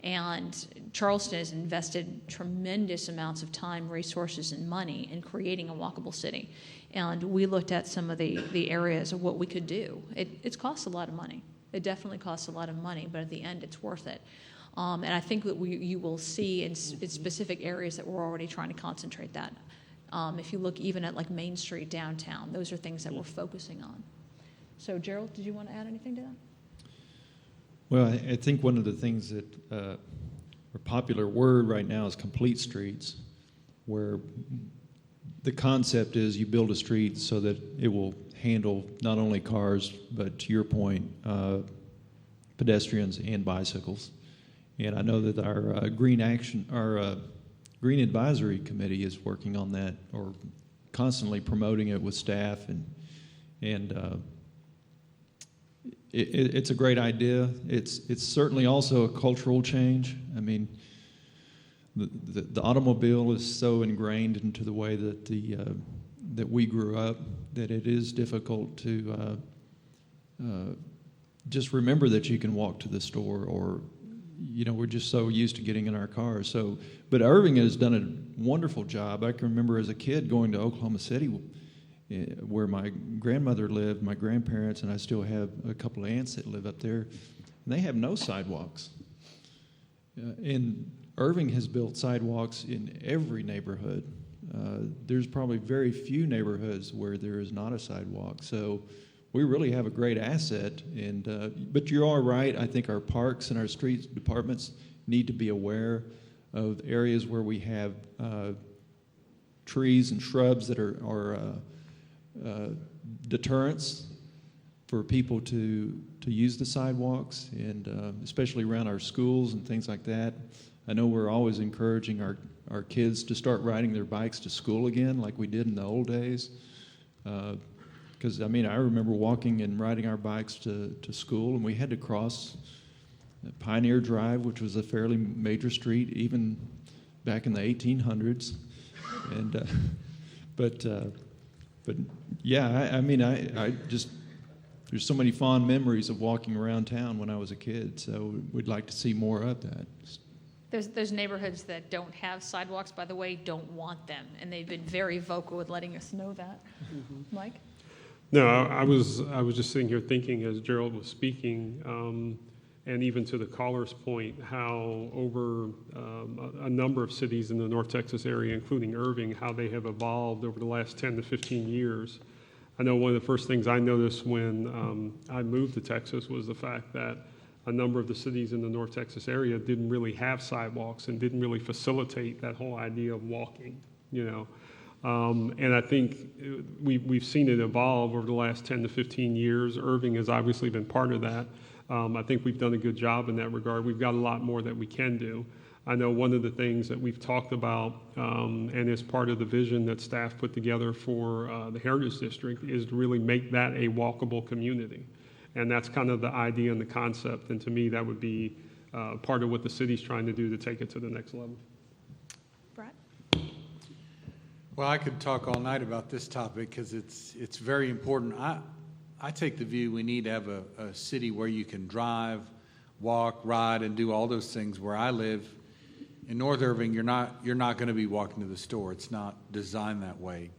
And Charleston has invested tremendous amounts of time, resources, and money in creating a walkable city. And we looked at some of the areas of what we could do. It costs a lot of money. It definitely costs a lot of money, but at the end, it's worth it. And I think that you will see in specific areas that we're already trying to concentrate that. If you look even at like Main Street downtown, those are things that we're focusing on. So Gerald, did you want to add anything to that? Well, I think one of the things that a popular word right now is complete streets, where the concept is you build a street so that it will handle not only cars, but to your point, pedestrians and bicycles. And I know that our Green Advisory Committee is working on that, or constantly promoting it with staff, and it's a great idea. It's certainly also a cultural change. I mean, the automobile is so ingrained into the way that that we grew up that it is difficult to just remember that you can walk to the store, or we're just so used to getting in our cars. So, but Irving has done a wonderful job. I can remember as a kid going to Oklahoma City, where my grandmother lived, my grandparents, and I still have a couple of aunts that live up there, and they have no sidewalks. And Irving has built sidewalks in every neighborhood. There's probably very few neighborhoods where there is not a sidewalk. So we really have a great asset. But you are right. I think our parks and our streets departments need to be aware of areas where we have trees and shrubs that are deterrents for people to use the sidewalks, and especially around our schools and things like that. I know we're always encouraging our kids to start riding their bikes to school again like we did in the old days. Because, I remember walking and riding our bikes to school, and we had to cross Pioneer Drive, which was a fairly major street, even back in the 1800s. And, but yeah, I just, there's so many fond memories of walking around town when I was a kid, so we'd like to see more of that. Those neighborhoods that don't have sidewalks, by the way, don't want them, and they've been very vocal with letting us know that. Mm-hmm. Mike? No, I was just sitting here thinking as Gerald was speaking, and even to the caller's point, how over a number of cities in the North Texas area, including Irving, how they have evolved over the last 10 to 15 years. I know one of the first things I noticed when I moved to Texas was the fact that a number of the cities in the North Texas area didn't really have sidewalks and didn't really facilitate that whole idea of walking, And I think we've seen it evolve over the last 10 to 15 years. Irving has obviously been part of that. I think we've done a good job in that regard. We've got a lot more that we can do. I know one of the things that we've talked about, and is part of the vision that staff put together for the Heritage District, is to really make that a walkable community. And that's kind of the idea and the concept. And to me, that would be part of what the city's trying to do to take it to the next level. Brett? Well, I could talk all night about this topic because it's very important. I take the view we need to have a city where you can drive, walk, ride, and do all those things. Where I live in North Irving, you're not going to be walking to the store. It's not designed that way.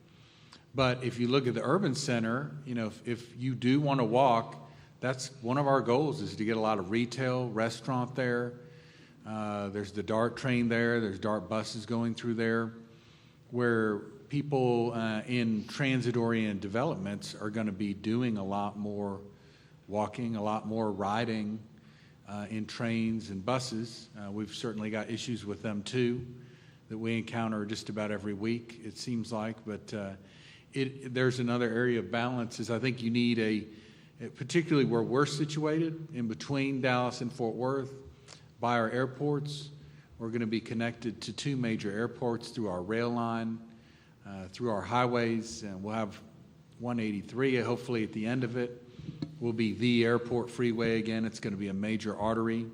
But if you look at the urban center, you know, if you do want to walk, that's one of our goals, is to get a lot of retail, restaurant there. There's the DART train there. There's DART buses going through there, where people in transit-oriented developments are going to be doing a lot more walking, a lot more riding in trains and buses. We've certainly got issues with them too that we encounter just about every week, it seems like. But there's another area of balance, is I think you need particularly where we're situated, in between Dallas and Fort Worth, by our airports. We're going to be connected to 2 major airports through our rail line, through our highways, and we'll have 183, hopefully at the end of it, will be the airport freeway again. It's going to be a major artery.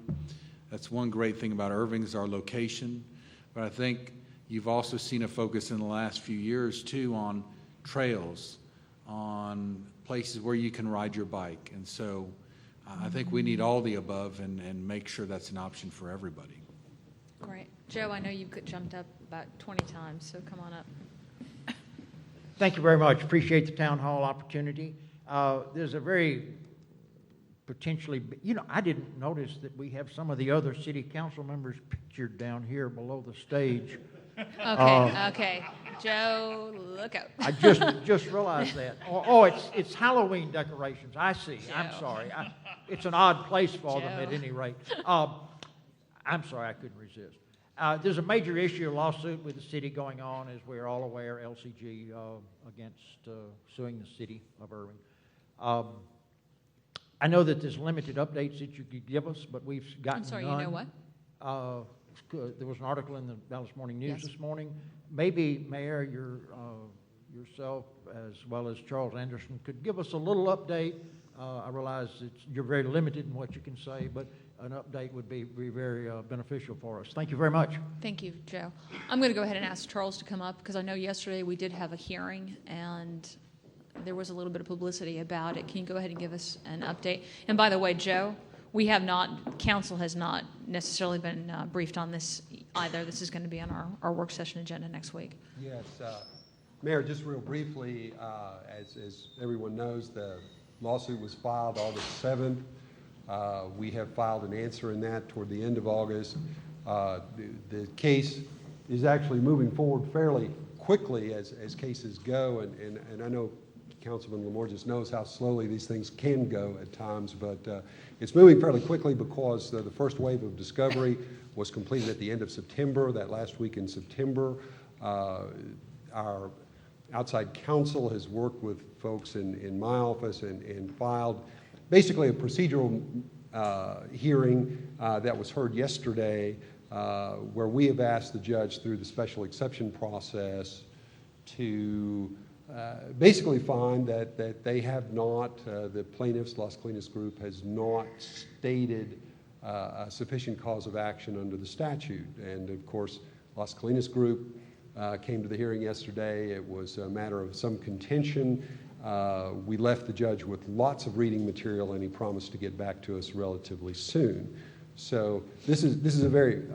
That's one great thing about Irving, is our location. But I think you've also seen a focus in the last few years, too, on trails, on places where you can ride your bike. And so I think we need all the above and make sure that's an option for everybody. Great. Joe, I know you jumped up about 20 times, so come on up. Thank you very much. Appreciate the town hall opportunity. There's a very potentially, I didn't notice that we have some of the other city council members pictured down here below the stage. Okay. Joe, look out. I just realized that. Oh, it's Halloween decorations. I see. Joe. I'm sorry. It's an odd place for them at any rate. I'm sorry, I couldn't resist. There's a major issue, a lawsuit with the city going on, as we're all aware, LCG against suing the city of Irving. I know that there's limited updates that you could give us, but we've gotten I'm sorry, none. you know what? There was an article in the Dallas Morning News this morning. Maybe, Mayor, yourself, as well as Charles Anderson, could give us a little update. I realize you're very limited in what you can say, but an update would be very beneficial for us. Thank you very much. Thank you, Joe. I'm going to go ahead and ask Charles to come up, because I know yesterday we did have a hearing, and there was a little bit of publicity about it. Can you go ahead and give us an update? And by the way, Joe, council has not necessarily been briefed on this either. This is going to be on our work session agenda next week. Yes. Mayor, just real briefly, as everyone knows, the lawsuit was filed August 7th. We have filed an answer in that toward the end of August. The case is actually moving forward fairly quickly as cases go, and I know Councilman Lamore just knows how slowly these things can go at times, but it's moving fairly quickly because the first wave of discovery was completed at the end of September, that last week in September. Our outside counsel has worked with folks in my office and filed basically a procedural hearing that was heard yesterday, where we have asked the judge through the special exception process to basically find that they have not, the plaintiffs, Las Colinas Group, has not stated a sufficient cause of action under the statute. And of course, Las Colinas Group came to the hearing yesterday. It was a matter of some contention. We left the judge with lots of reading material, and he promised to get back to us relatively soon. So this is a very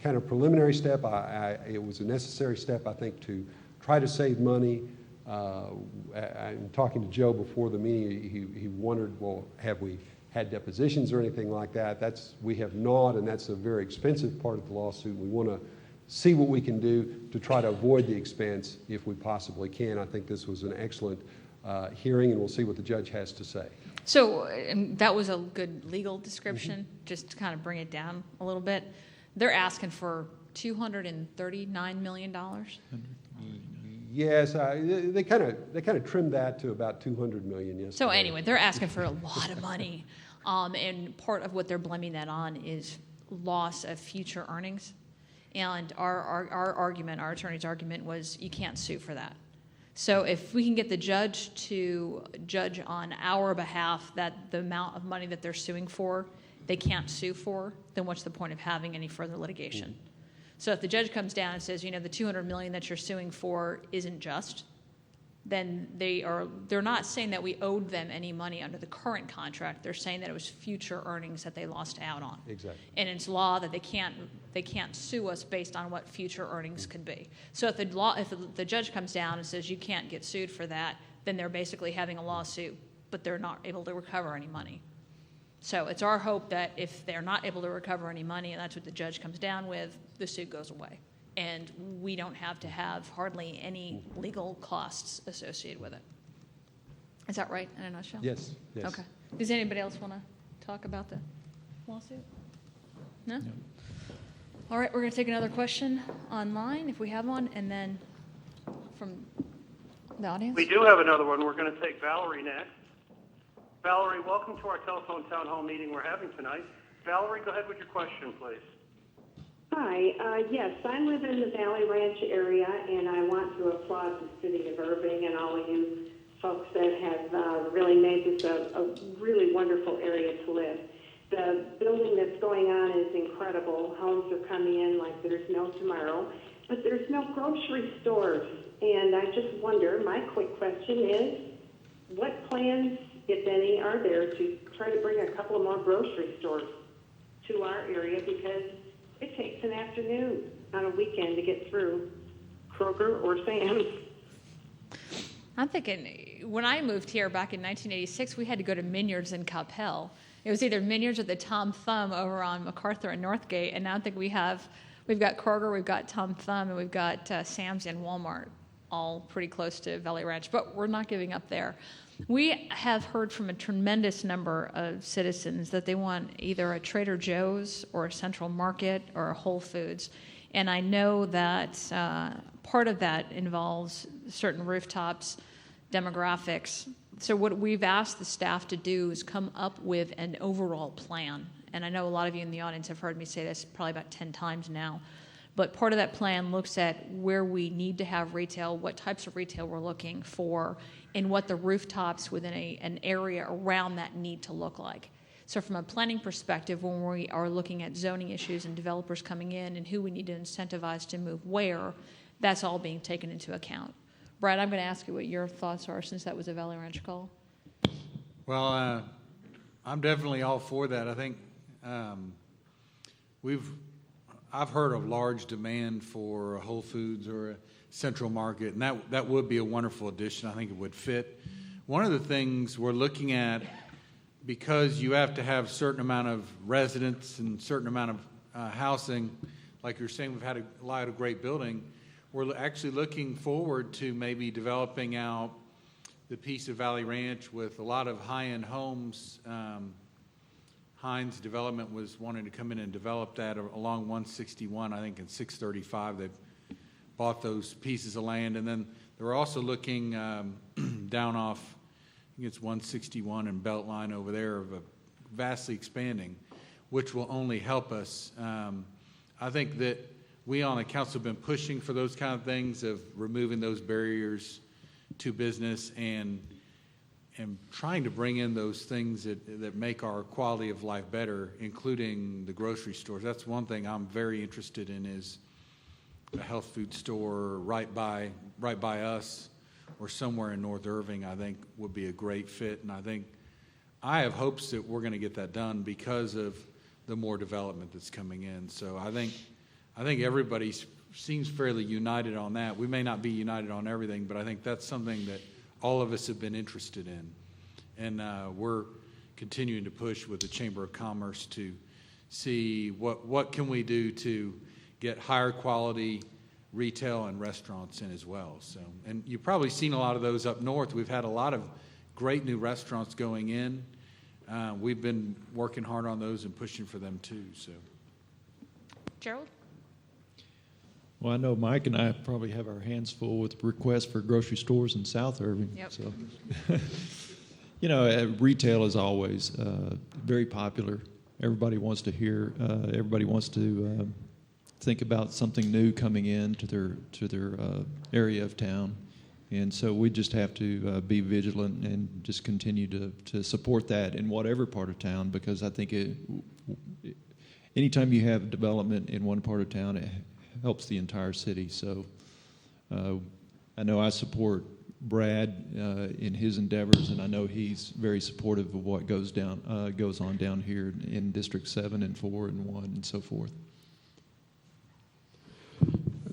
kind of preliminary step. It was a necessary step, I think, to try to save money. I'm talking to Joe before the meeting. He wondered, well, have we had depositions or anything like that? We have not, and that's a very expensive part of the lawsuit. We want to see what we can do to try to avoid the expense if we possibly can. I think this was an excellent hearing, and we'll see what the judge has to say. So that was a good legal description, just to kind of bring it down a little bit. They're asking for $239 million. Yes, they kind of trimmed that to about 200 million yesterday. So anyway, they're asking for a lot of money, and part of what they're blaming that on is loss of future earnings. And our argument, our attorney's argument was you can't sue for that. So if we can get the judge to judge on our behalf that the amount of money that they're suing for, they can't sue for, then what's the point of having any further litigation? So if the judge comes down and says, the $200 million that you're suing for isn't just, then they're not saying that we owed them any money under the current contract. They're saying that it was future earnings that they lost out on. Exactly. And it's law that they can't sue us based on what future earnings could be. So if the judge comes down and says you can't get sued for that, then they're basically having a lawsuit, but they're not able to recover any money. So it's our hope that if they're not able to recover any money, and that's what the judge comes down with, the suit goes away. And we don't have to have hardly any legal costs associated with it. Is that right in a nutshell? Yes. Okay. Does anybody else want to talk about the lawsuit? No? All right, we're going to take another question online if we have one, and then from the audience. We do have another one. We're going to take Valerie next. Valerie, welcome to our telephone town hall meeting we're having tonight. Valerie, go ahead with your question, please. Hi. Yes, I live in the Valley Ranch area, and I want to applaud the city of Irving and all of you folks that have really made this a really wonderful area to live. The building that's going on is incredible. Homes are coming in like there's no tomorrow, but there's no grocery stores. And I just wonder, my quick question is, what plans, if any, are there to try to bring a couple of more grocery stores to our area? Because it takes an afternoon on a weekend to get through Kroger or Sam's. I'm thinking, when I moved here back in 1986, we had to go to Minyards in Capel. It was either Minyards or the Tom Thumb over on MacArthur and Northgate, and now I think we've got Kroger, we've got Tom Thumb, and we've got Sam's and Walmart, all pretty close to Valley Ranch, but we're not giving up there. We have heard from a tremendous number of citizens that they want either a Trader Joe's or a Central Market or a Whole Foods. And I know that part of that involves certain rooftops, demographics. So what we've asked the staff to do is come up with an overall plan. And I know a lot of you in the audience have heard me say this probably about 10 times now. But part of that plan looks at where we need to have retail, what types of retail we're looking for, and what the rooftops within an area around that need to look like. So from a planning perspective, when we are looking at zoning issues and developers coming in and who we need to incentivize to move where, that's all being taken into account. Brad, I'm going to ask you what your thoughts are since that was a Valley Ranch call. Well, I'm definitely all for that. I think I've heard of large demand for a Whole Foods or a Central Market, and that would be a wonderful addition. I think it would fit. One of the things we're looking at, because you have to have a certain amount of residents and certain amount of housing, like you're saying, we've had a lot of great building. We're actually looking forward to maybe developing out the piece of Valley Ranch with a lot of high-end homes. Heinz Development was wanting to come in and develop that along 161. I think in 635 they've bought those pieces of land. And then they're also looking down off, I think it's 161 and Beltline over there, of vastly expanding, which will only help us. I think that we on the council have been pushing for those kind of things, of removing those barriers to business and trying to bring in those things that make our quality of life better, including the grocery stores. That's one thing I'm very interested in, is a health food store right by us or somewhere in North Irving. I think would be a great fit, and I have hopes that we're going to get that done because of the more development that's coming in. So I think everybody seems fairly united on that. We may not be united on everything, but I think that's something that all of us have been interested in. And we're continuing to push with the Chamber of Commerce to see what can we do to get higher quality retail and restaurants in as well. So, and you've probably seen a lot of those up north. We've had a lot of great new restaurants going in. We've been working hard on those and pushing for them too. So, Gerald? Well, I know Mike and I probably have our hands full with requests for grocery stores in South Irving. Yep. So, you know, retail is always very popular. Everybody wants to hear. Everybody wants to think about something new coming in to their area of town, and so we just have to be vigilant and just continue to support that in whatever part of town, because I think anytime you have development in one part of town, it helps the entire city. So I know I support Brad in his endeavors, and I know he's very supportive of what goes on down here in District 7 and 4 and 1 and so forth.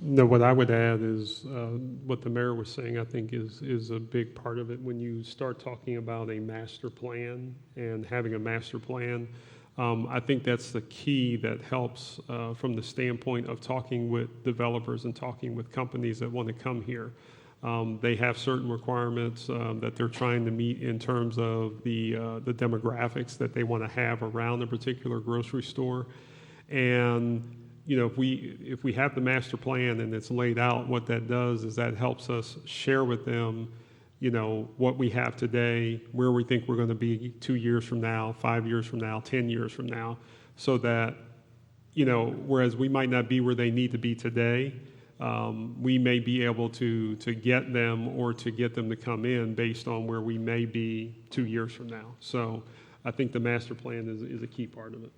No, what I would add is what the mayor was saying, I think is a big part of it. When you start talking about a master plan and having a master plan, I think that's the key that helps from the standpoint of talking with developers and talking with companies that want to come here. They have certain requirements that they're trying to meet in terms of the demographics that they want to have around a particular grocery store. And you know, if we have the master plan and it's laid out, what that does is that helps us share with them, you know, what we have today, where we think we're going to be 2 years from now, 5 years from now, 10 years from now, so that, you know, whereas we might not be where they need to be today, we may be able to get them or to get them to come in based on where we may be 2 years from now. So I think the master plan is a key part of it.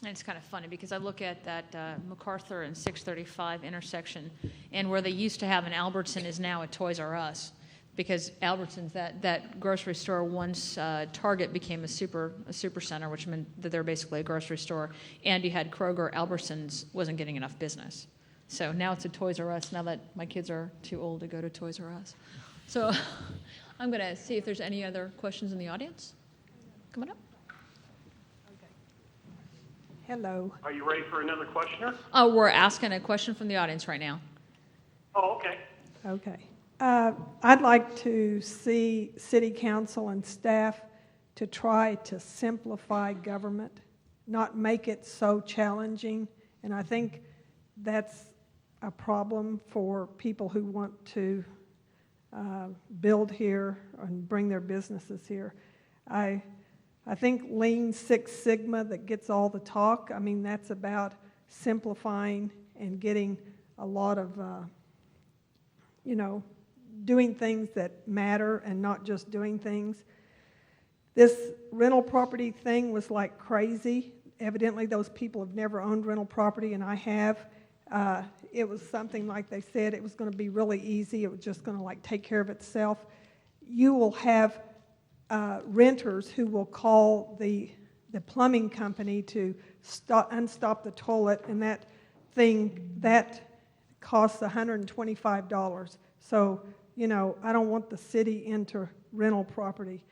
And it's kind of funny because I look at that MacArthur and 635 intersection, and where they used to have an Albertson is now a Toys R Us, because Albertsons, that grocery store, once Target became a super center, which meant that they're basically a grocery store, and you had Kroger, Albertsons wasn't getting enough business. So now it's a Toys R Us, now that my kids are too old to go to Toys R Us. So I'm going to see if there's any other questions in the audience. Come on up. Hello. Are you ready for another questioner? Oh, we're asking a question from the audience right now. Oh, okay. Okay. I'd like to see City Council and staff to try to simplify government, not make it so challenging. And I think that's a problem for people who want to build here and bring their businesses here. I think Lean Six Sigma that gets all the talk, I mean, that's about simplifying and getting a lot of, you know, doing things that matter and not just doing things. This rental property thing was like crazy. Evidently, those people have never owned rental property, and I have. It was something like they said it was going to be really easy. It was just going to like take care of itself. You will have renters who will call the plumbing company to unstop the toilet, and that costs $125. So, you know, I don't want the city into rental property.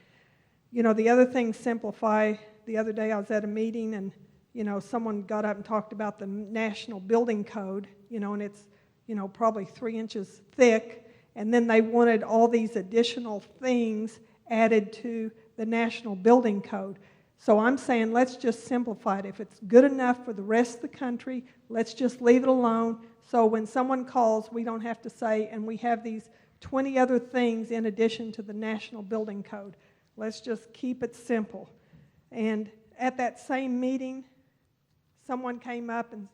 You know, the other thing, simplify. The other day I was at a meeting, and, you know, someone got up and talked about the National Building Code, you know, and it's, you know, probably 3 inches thick, and then they wanted all these additional things added to the National Building Code. So I'm saying let's just simplify it. If it's good enough for the rest of the country, let's just leave it alone. So when someone calls, we don't have to say, and we have these 20 other things in addition to the National Building Code. Let's just keep it simple. And at that same meeting, someone came up and,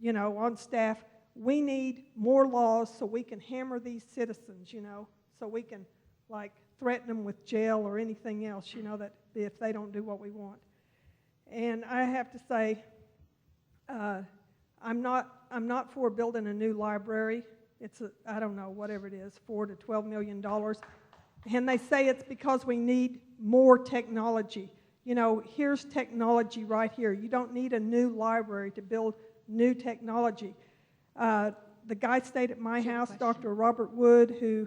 you know, on staff, we need more laws so we can hammer these citizens, you know, so we can, like, threaten them with jail or anything else, you know, that if they don't do what we want. And I have to say, I'm not for building a new library. It's I don't know, whatever it is, $4 to $12 million. And they say it's because we need more technology. You know, here's technology right here. You don't need a new library to build new technology. The guy stayed at my house, Dr. Robert Wood, who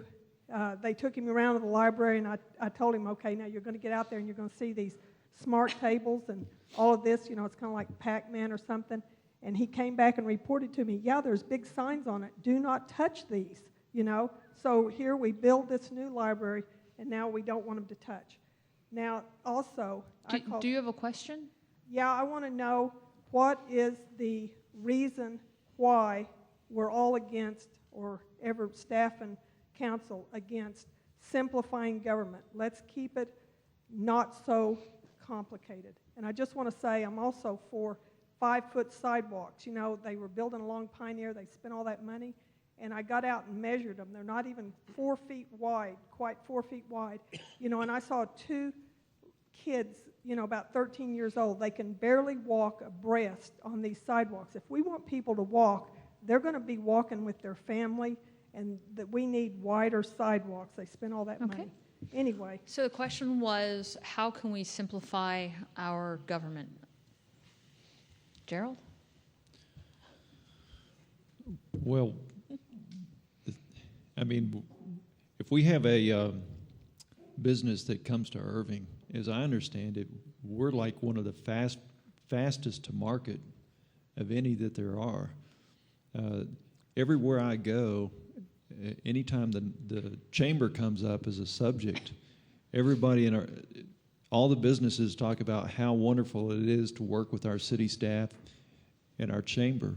they took him around to the library, and I told him, okay, now you're going to get out there and you're going to see these smart tables and all of this, you know, it's kind of like Pac-Man or something. And he came back and reported to me, yeah, there's big signs on it, do not touch these, you know. So here we build this new library, and now we don't want them to touch. Now, also, do you have a question? Yeah, I want to know what is the reason why we're all against, or staff and council against, simplifying government. Let's keep it not so complicated. And I just want to say I'm also for 5-foot sidewalks. You know, they were building along Pioneer. They spent all that money. And I got out and measured them. They're not even 4 feet wide, quite 4 feet wide. You know, and I saw 2 kids, you know, about 13 years old. They can barely walk abreast on these sidewalks. If we want people to walk, they're going to be walking with their family, and that we need wider sidewalks. They spent all that money. Anyway. So the question was, how can we simplify our government? Gerald? Well, I mean, if we have a business that comes to Irving, as I understand it, we're like one of the fastest to market of any that there are. Everywhere I go, anytime the chamber comes up as a subject, everybody in all the businesses talk about how wonderful it is to work with our city staff and our chamber.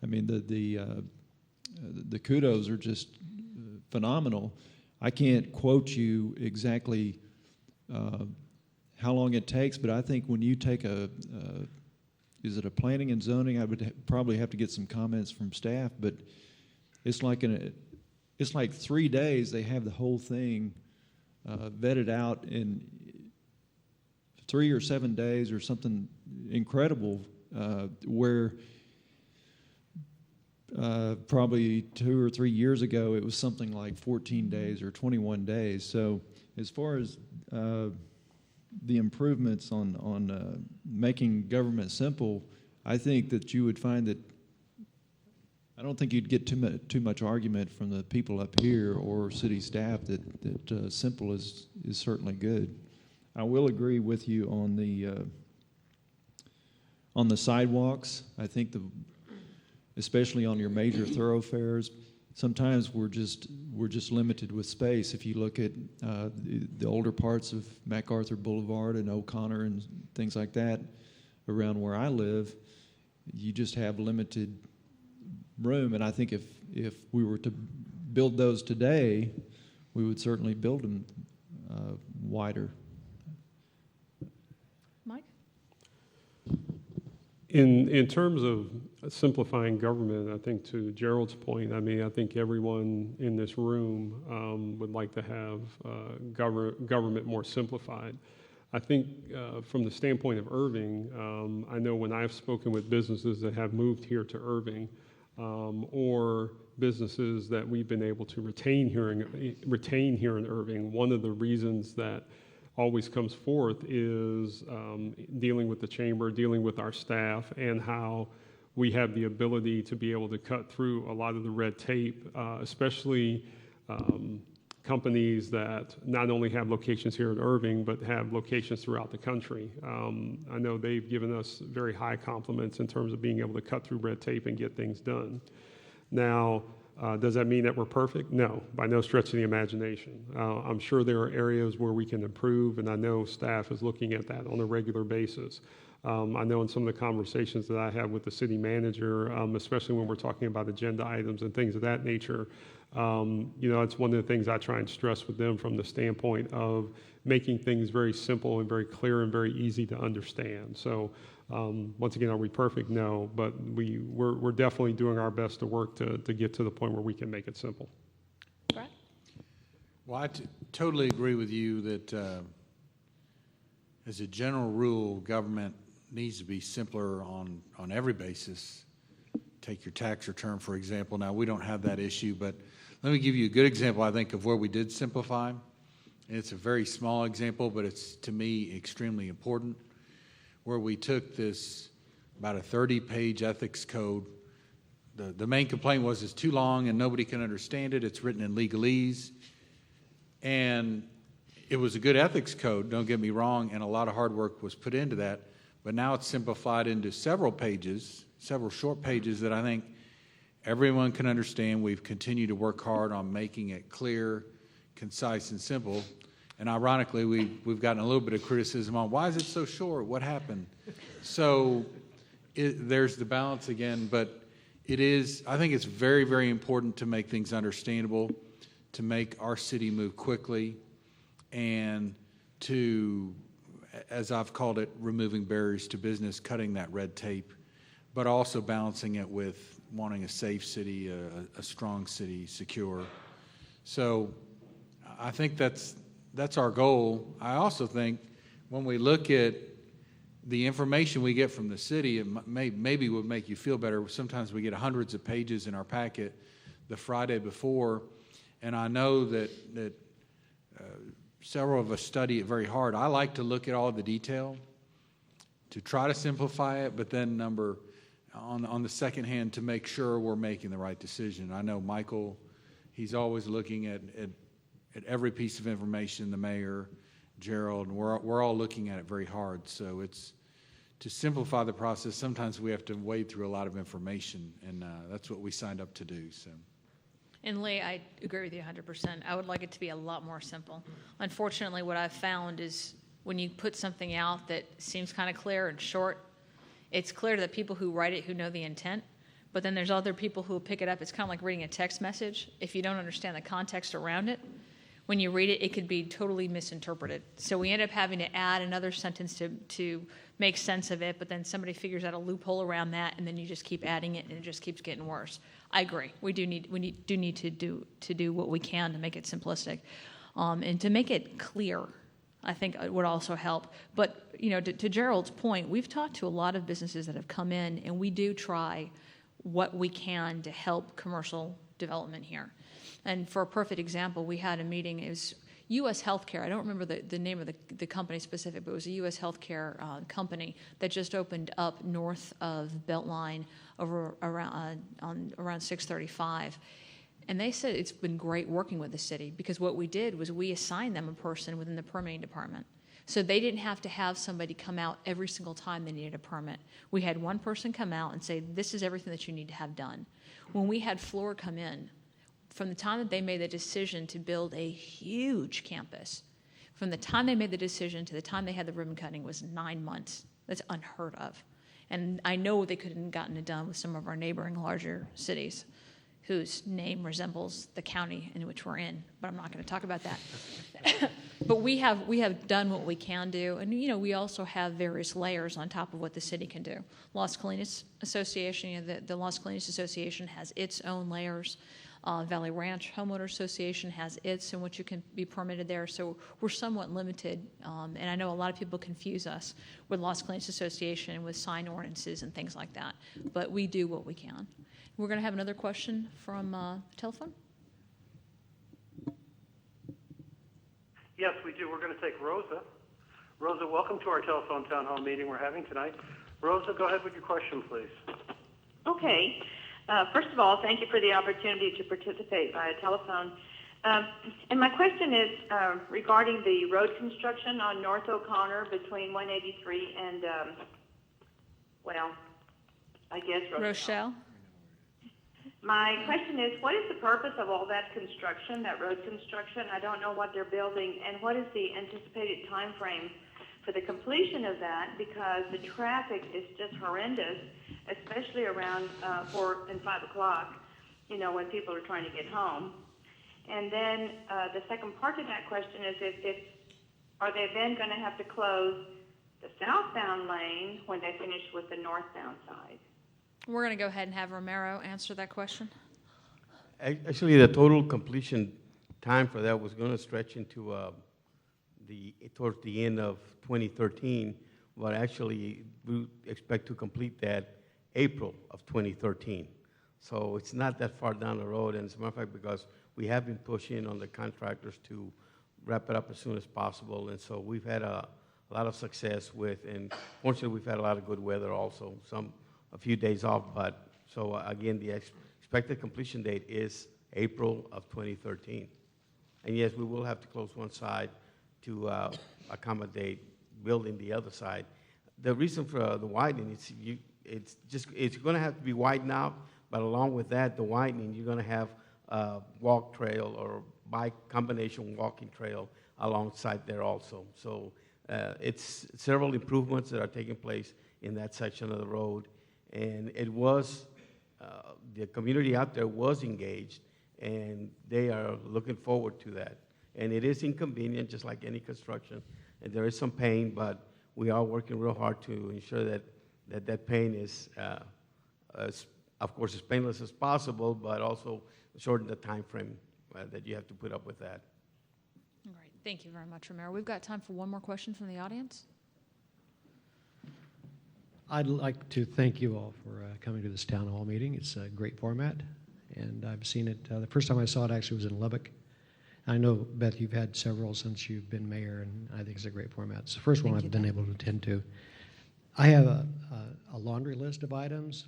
I mean, the kudos are just phenomenal. I can't quote you exactly how long it takes, but I think when you take is it a planning and zoning? I would probably have to get some comments from staff, but it's like 3 days. They have the whole thing vetted out in 3 or 7 days or something incredible, where probably 2 or 3 years ago it was something like 14 days or 21 days. So as far as the improvements on making government simple, I think that you would find that I don't think you'd get too much argument from the people up here or city staff that simple is certainly good. I will agree with you on the sidewalks. I think especially on your major thoroughfares, sometimes we're just limited with space. If you look at the older parts of MacArthur Boulevard and O'Connor and things like that around where I live, you just have limited room. And I think if we were to build those today, we would certainly build them wider. Mike? In terms of simplifying government, I think to Gerald's point, I mean, I think everyone in this room would like to have government more simplified. I think from the standpoint of Irving, I know when I've spoken with businesses that have moved here to Irving, or businesses that we've been able to retain here in Irving, one of the reasons that always comes forth is dealing with the chamber, dealing with our staff, and how we have the ability to be able to cut through a lot of the red tape, especially companies that not only have locations here in Irving, but have locations throughout the country. I know they've given us very high compliments in terms of being able to cut through red tape and get things done. Now, does that mean that we're perfect? No, by no stretch of the imagination. I'm sure there are areas where we can improve, and I know staff is looking at that on a regular basis. I know in some of the conversations that I have with the city manager, especially when we're talking about agenda items and things of that nature, it's one of the things I try and stress with them from the standpoint of making things very simple and very clear and very easy to understand. So once again, are we perfect? No, but we're definitely doing our best to work to get to the point where we can make it simple. Brad? Well, I totally agree with you that as a general rule, government needs to be simpler on every basis. Take your tax return, for example. Now, we don't have that issue, but let me give you a good example, I think, of where we did simplify. And it's a very small example, but it's, to me, extremely important, where we took this about a 30-page ethics code. The main complaint was it's too long and nobody can understand it. It's written in legalese. And it was a good ethics code, don't get me wrong, and a lot of hard work was put into that. But now it's simplified into several short pages that I think everyone can understand. We've continued to work hard on making it clear, concise, and simple. And ironically, we've gotten a little bit of criticism on why is it so short? What happened? So there's the balance again, but I think it's very, very important to make things understandable, to make our city move quickly, and to, as I've called it, removing barriers to business, cutting that red tape, but also balancing it with wanting a safe city, a strong city, secure. So I think that's our goal. I also think when we look at the information we get from the city, it maybe would make you feel better. Sometimes we get hundreds of pages in our packet the Friday before, and I know that several of us study it very hard. I like to look at all the detail to try to simplify it, but then on the second hand, to make sure we're making the right decision. I know Michael, he's always looking at every piece of information, the mayor, Gerald, and we're all looking at it very hard. So it's to simplify the process. Sometimes we have to wade through a lot of information, and that's what we signed up to do. So. And Lee, I agree with you 100%. I would like it to be a lot more simple. Unfortunately, what I've found is when you put something out that seems kind of clear and short, it's clear to the people who write it who know the intent, but then there's other people who will pick it up. It's kind of like reading a text message. If you don't understand the context around it, when you read it, it could be totally misinterpreted. So we end up having to add another sentence to make sense of it, but then somebody figures out a loophole around that, and then you just keep adding it, and it just keeps getting worse. I agree. We do need to do what we can to make it simplistic, and to make it clear. I think it would also help. But to Gerald's point, we've talked to a lot of businesses that have come in, and we do try what we can to help commercial development here. And for a perfect example, we had a meeting. It was U.S. Healthcare. I don't remember the name of the company specific, but it was a U.S. Healthcare company that just opened up north of Beltline over around 635. And they said it's been great working with the city because what we did was we assigned them a person within the permitting department. So they didn't have to have somebody come out every single time they needed a permit. We had one person come out and say, this is everything that you need to have done. When we had Fluor come in, from the time that they made the decision to build a huge campus, from the time they made the decision to the time they had the ribbon cutting was 9 months. That's unheard of. And I know they couldn't have gotten it done with some of our neighboring larger cities whose name resembles the county in which we're in, but I'm not going to talk about that. But we have done what we can do, and we also have various layers on top of what the city can do. Las Colinas Association, the Las Colinas Association has its own layers. Valley Ranch Homeowner Association has its in which you can be permitted there. So we're somewhat limited, and I know a lot of people confuse us with Las Colinas Association and with sign ordinances and things like that. But we do what we can. We're going to have another question from the telephone. Yes, we do. We're going to take Rosa. Rosa, welcome to our telephone town hall meeting we're having tonight. Rosa, go ahead with your question, please. Okay. First of all, thank you for the opportunity to participate via telephone. And my question is regarding the road construction on North O'Connor between 183 and, Rochelle? My question is, what is the purpose of all that construction, that road construction? I don't know what they're building, and what is the anticipated time frame for the completion of that, because the traffic is just horrendous, especially around 4 and 5 o'clock, when people are trying to get home. And then the second part of that question is, are they then going to have to close the southbound lane when they finish with the northbound side? We're going to go ahead and have Romero answer that question. Actually, the total completion time for that was going to stretch into towards the end of 2013, but actually we expect to complete that April of 2013. So it's not that far down the road, and as a matter of fact, because we have been pushing on the contractors to wrap it up as soon as possible, and so we've had a lot of success with, and fortunately we've had a lot of good weather also, a few days off, but so again, the expected completion date is April of 2013. And yes, we will have to close one side to accommodate building the other side. The reason for the widening, it's going to have to be widened out, but along with that, the widening, you're going to have a walk trail or bike combination walking trail alongside there also. So it's several improvements that are taking place in that section of the road. And it was the community out there was engaged, and they are looking forward to that. And it is inconvenient, just like any construction, and there is some pain, but we are working real hard to ensure that pain is, of course, as painless as possible, but also shorten the time frame that you have to put up with that. All right. Thank you very much, Romero. We've got time for one more question from the audience. I'd like to thank you all for coming to this town hall meeting. It's a great format, and I've seen it. The first time I saw it actually was in Lubbock. I know, Beth, you've had several since you've been mayor, and I think it's a great format. It's the first one I've been able to attend to. I have a laundry list of items,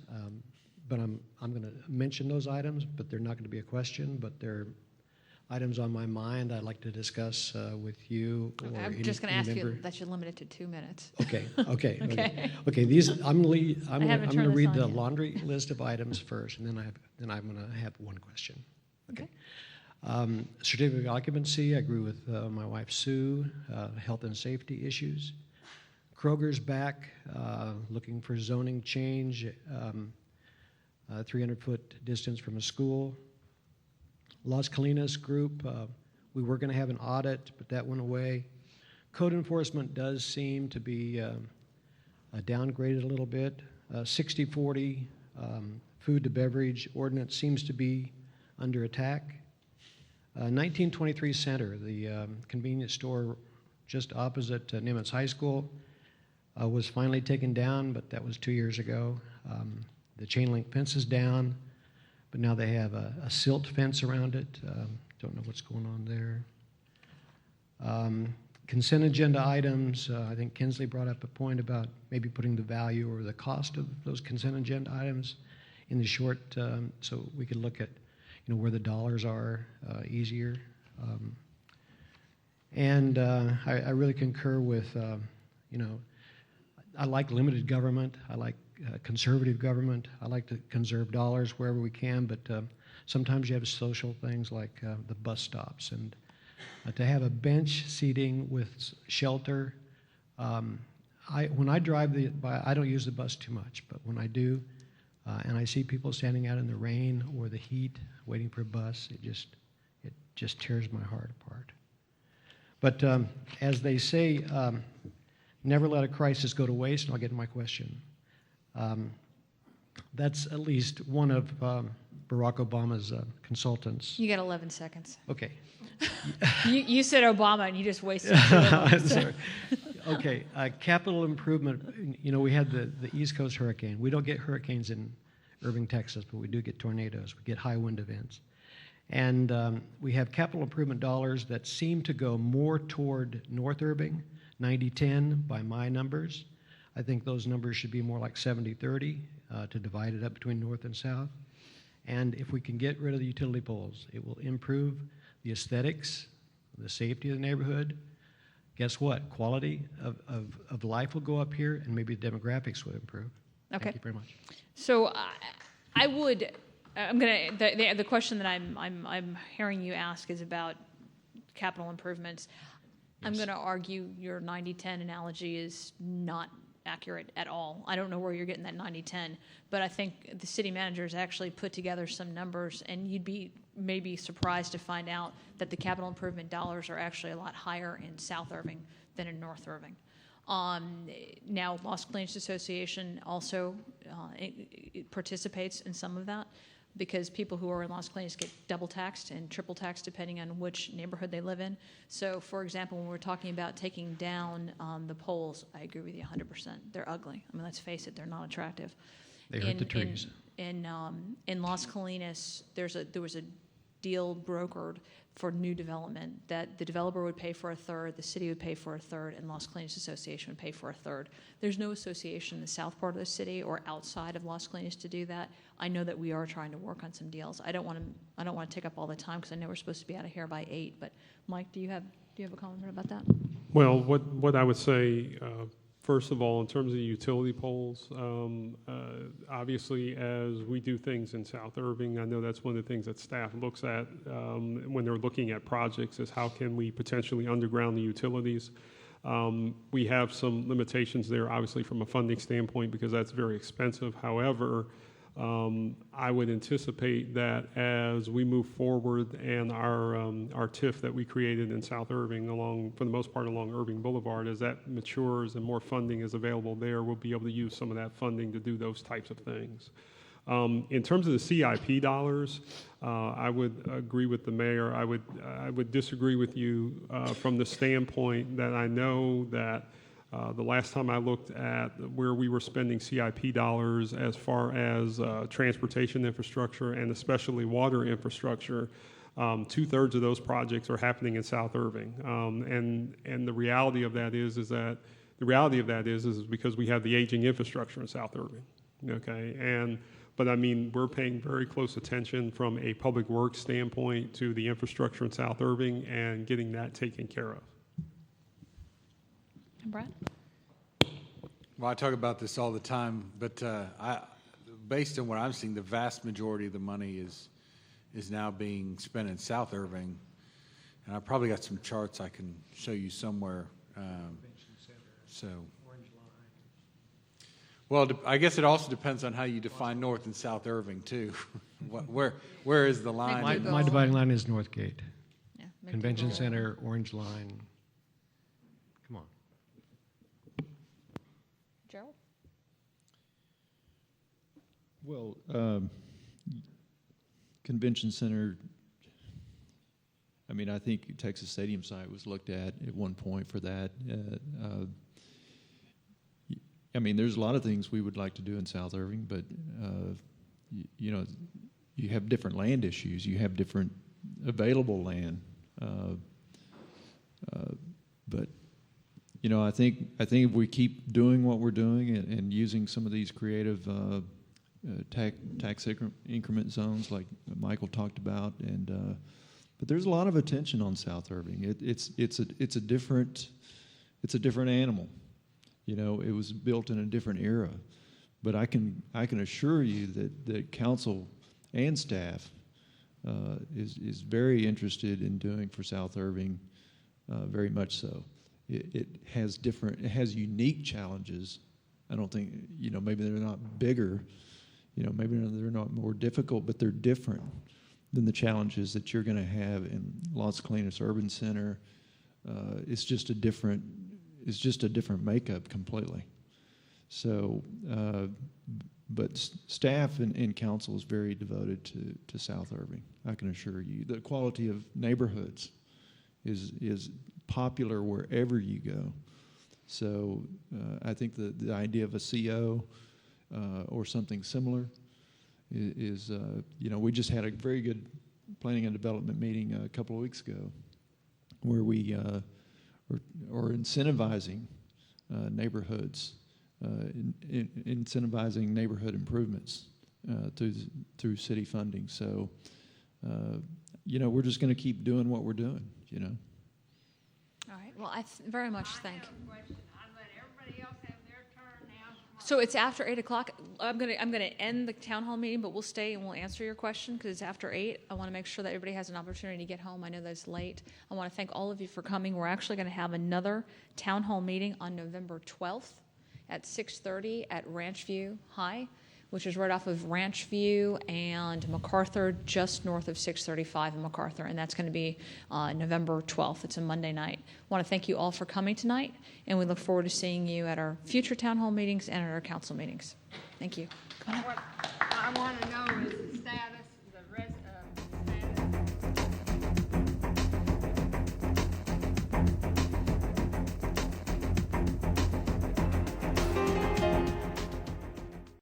but I'm going to mention those items, but they're not going to be a question, but they're items on my mind I'd like to discuss with you. Okay, I'm just going to ask you that you limit it to 2 minutes. Okay. These I'm going to read the yet. laundry list of items first, and then I'm going to have one question. Okay. Certificate of occupancy, I agree with my wife Sue. Health and safety issues. Kroger's back, looking for zoning change, 300-foot distance from a school. Las Colinas group, we were going to have an audit, but that went away. Code enforcement does seem to be downgraded a little bit. 60-40 food to beverage ordinance seems to be under attack. 1923 Center, the convenience store just opposite Nimitz High School, was finally taken down, but that was 2 years ago. The chain link fence is down, but now they have a silt fence around it. Don't know what's going on there. Consent agenda items, I think Kinsley brought up a point about maybe putting the value or the cost of those consent agenda items in the short, so we could look at where the dollars are easier. And I really concur with, I like limited government. I like conservative government. I like to conserve dollars wherever we can, but sometimes you have social things like the bus stops. And to have a bench seating with shelter, when I drive I don't use the bus too much, but when I do, and I see people standing out in the rain or the heat waiting for a bus, it just tears my heart apart. But as they say, never let a crisis go to waste, and I'll get to my question. That's at least one of Barack Obama's consultants. You got 11 seconds. Okay. You said Obama, and you just wasted 2 of them. Sorry. Okay, capital improvement. We had the East Coast hurricane. We don't get hurricanes in Irving, Texas, but we do get tornadoes. We get high wind events. And we have capital improvement dollars that seem to go more toward North Irving, 90-10 by my numbers. I think those numbers should be more like 70-30 to divide it up between north and south. And if we can get rid of the utility poles, it will improve the aesthetics, the safety of the neighborhood. Guess what? Quality of life will go up here, and maybe the demographics will improve. Okay. Thank you very much. So the question that I'm hearing you ask is about capital improvements. Yes. I'm going to argue your 90-10 analogy is not accurate at all. I don't know where you're getting that 90-10, but I think the city managers actually put together some numbers, and you'd be maybe surprised to find out that the capital improvement dollars are actually a lot higher in South Irving than in North Irving. Now, Los Colinas Association also it participates in some of that, because people who are in Las Colinas get double taxed and triple taxed depending on which neighborhood they live in. So, for example, when we're talking about taking down the poles, I agree with you 100%. They're ugly. I mean, let's face it, they're not attractive. They hurt the trees. In Las Colinas, there was a deal brokered for new development that the developer would pay for a third, the city would pay for a third, and Las Colinas Association would pay for a third. There's no association in the south part of the city or outside of Las Colinas to do that. I know that we are trying to work on some deals. I don't want to take up all the time because I know we're supposed to be out of here by 8. But Mike, do you have a comment about that? Well, what I would say, first of all, in terms of the utility poles, obviously, as we do things in South Irving, I know that's one of the things that staff looks at when they're looking at projects is how can we potentially underground the utilities. We have some limitations there, obviously, from a funding standpoint, because that's very expensive. However, I would anticipate that as we move forward and our TIF that we created in South Irving for the most part along Irving Boulevard, as that matures and more funding is available there, we'll be able to use some of that funding to do those types of things. In terms of the CIP dollars, I would agree with the mayor. I would disagree with you from the standpoint that I know that the last time I looked at where we were spending CIP dollars as far as transportation infrastructure and especially water infrastructure, 2/3 of those projects are happening in South Irving. And the reality of that is because we have the aging infrastructure in South Irving. Okay, but I mean, we're paying very close attention from a public works standpoint to the infrastructure in South Irving and getting that taken care of. Brad? Well, I talk about this all the time, but based on what I'm seeing, the vast majority of the money is now being spent in South Irving. And I probably got some charts I can show you somewhere. Well, I guess it also depends on how you define North and South Irving, too. Where is the line? My dividing line is Northgate. Yeah, Convention Center, Orange Line. Come on. Gerald? Well, Convention Center, I mean, I think Texas Stadium site was looked at one point for that. I mean, there's a lot of things we would like to do in South Irving, but, you know, you have different land issues. You have different available land. But, you know, I think if we keep doing what we're doing and using some of these creative tax increment zones like Michael talked about, but there's a lot of attention on South Irving. It's a different animal. You know, it was built in a different era, but I can assure you that council and staff is very interested in doing for South Irving, very much so. It has unique challenges. I don't think, you know, maybe they're not bigger, you know, maybe they're not more difficult, but they're different than the challenges that you're going to have in Los Colinas Urban Center. It's just a different makeup completely. So, but staff and council is very devoted to South Irving. I can assure you, the quality of neighborhoods is popular wherever you go. So, I think the idea of a CO or something similar is you know, we just had a very good planning and development meeting a couple of weeks ago, where we or incentivizing neighborhoods, incentivizing neighborhood improvements through city funding. So, you know, we're just going to keep doing what we're doing, you know. All right. Well, I very much thank. So it's after 8 o'clock. I'm gonna end the town hall meeting, but we'll stay and we'll answer your question because it's after 8. I want to make sure that everybody has an opportunity to get home. I know that it's late. I want to thank all of you for coming. We're actually going to have another town hall meeting on November 12th at 6:30 at Ranch View High, which is right off of Ranch View and MacArthur, just north of 635 and MacArthur, and that's going to be November 12th. It's a Monday night. I want to thank you all for coming tonight, and we look forward to seeing you at our future town hall meetings and at our council meetings. Thank you. What I want to know is the status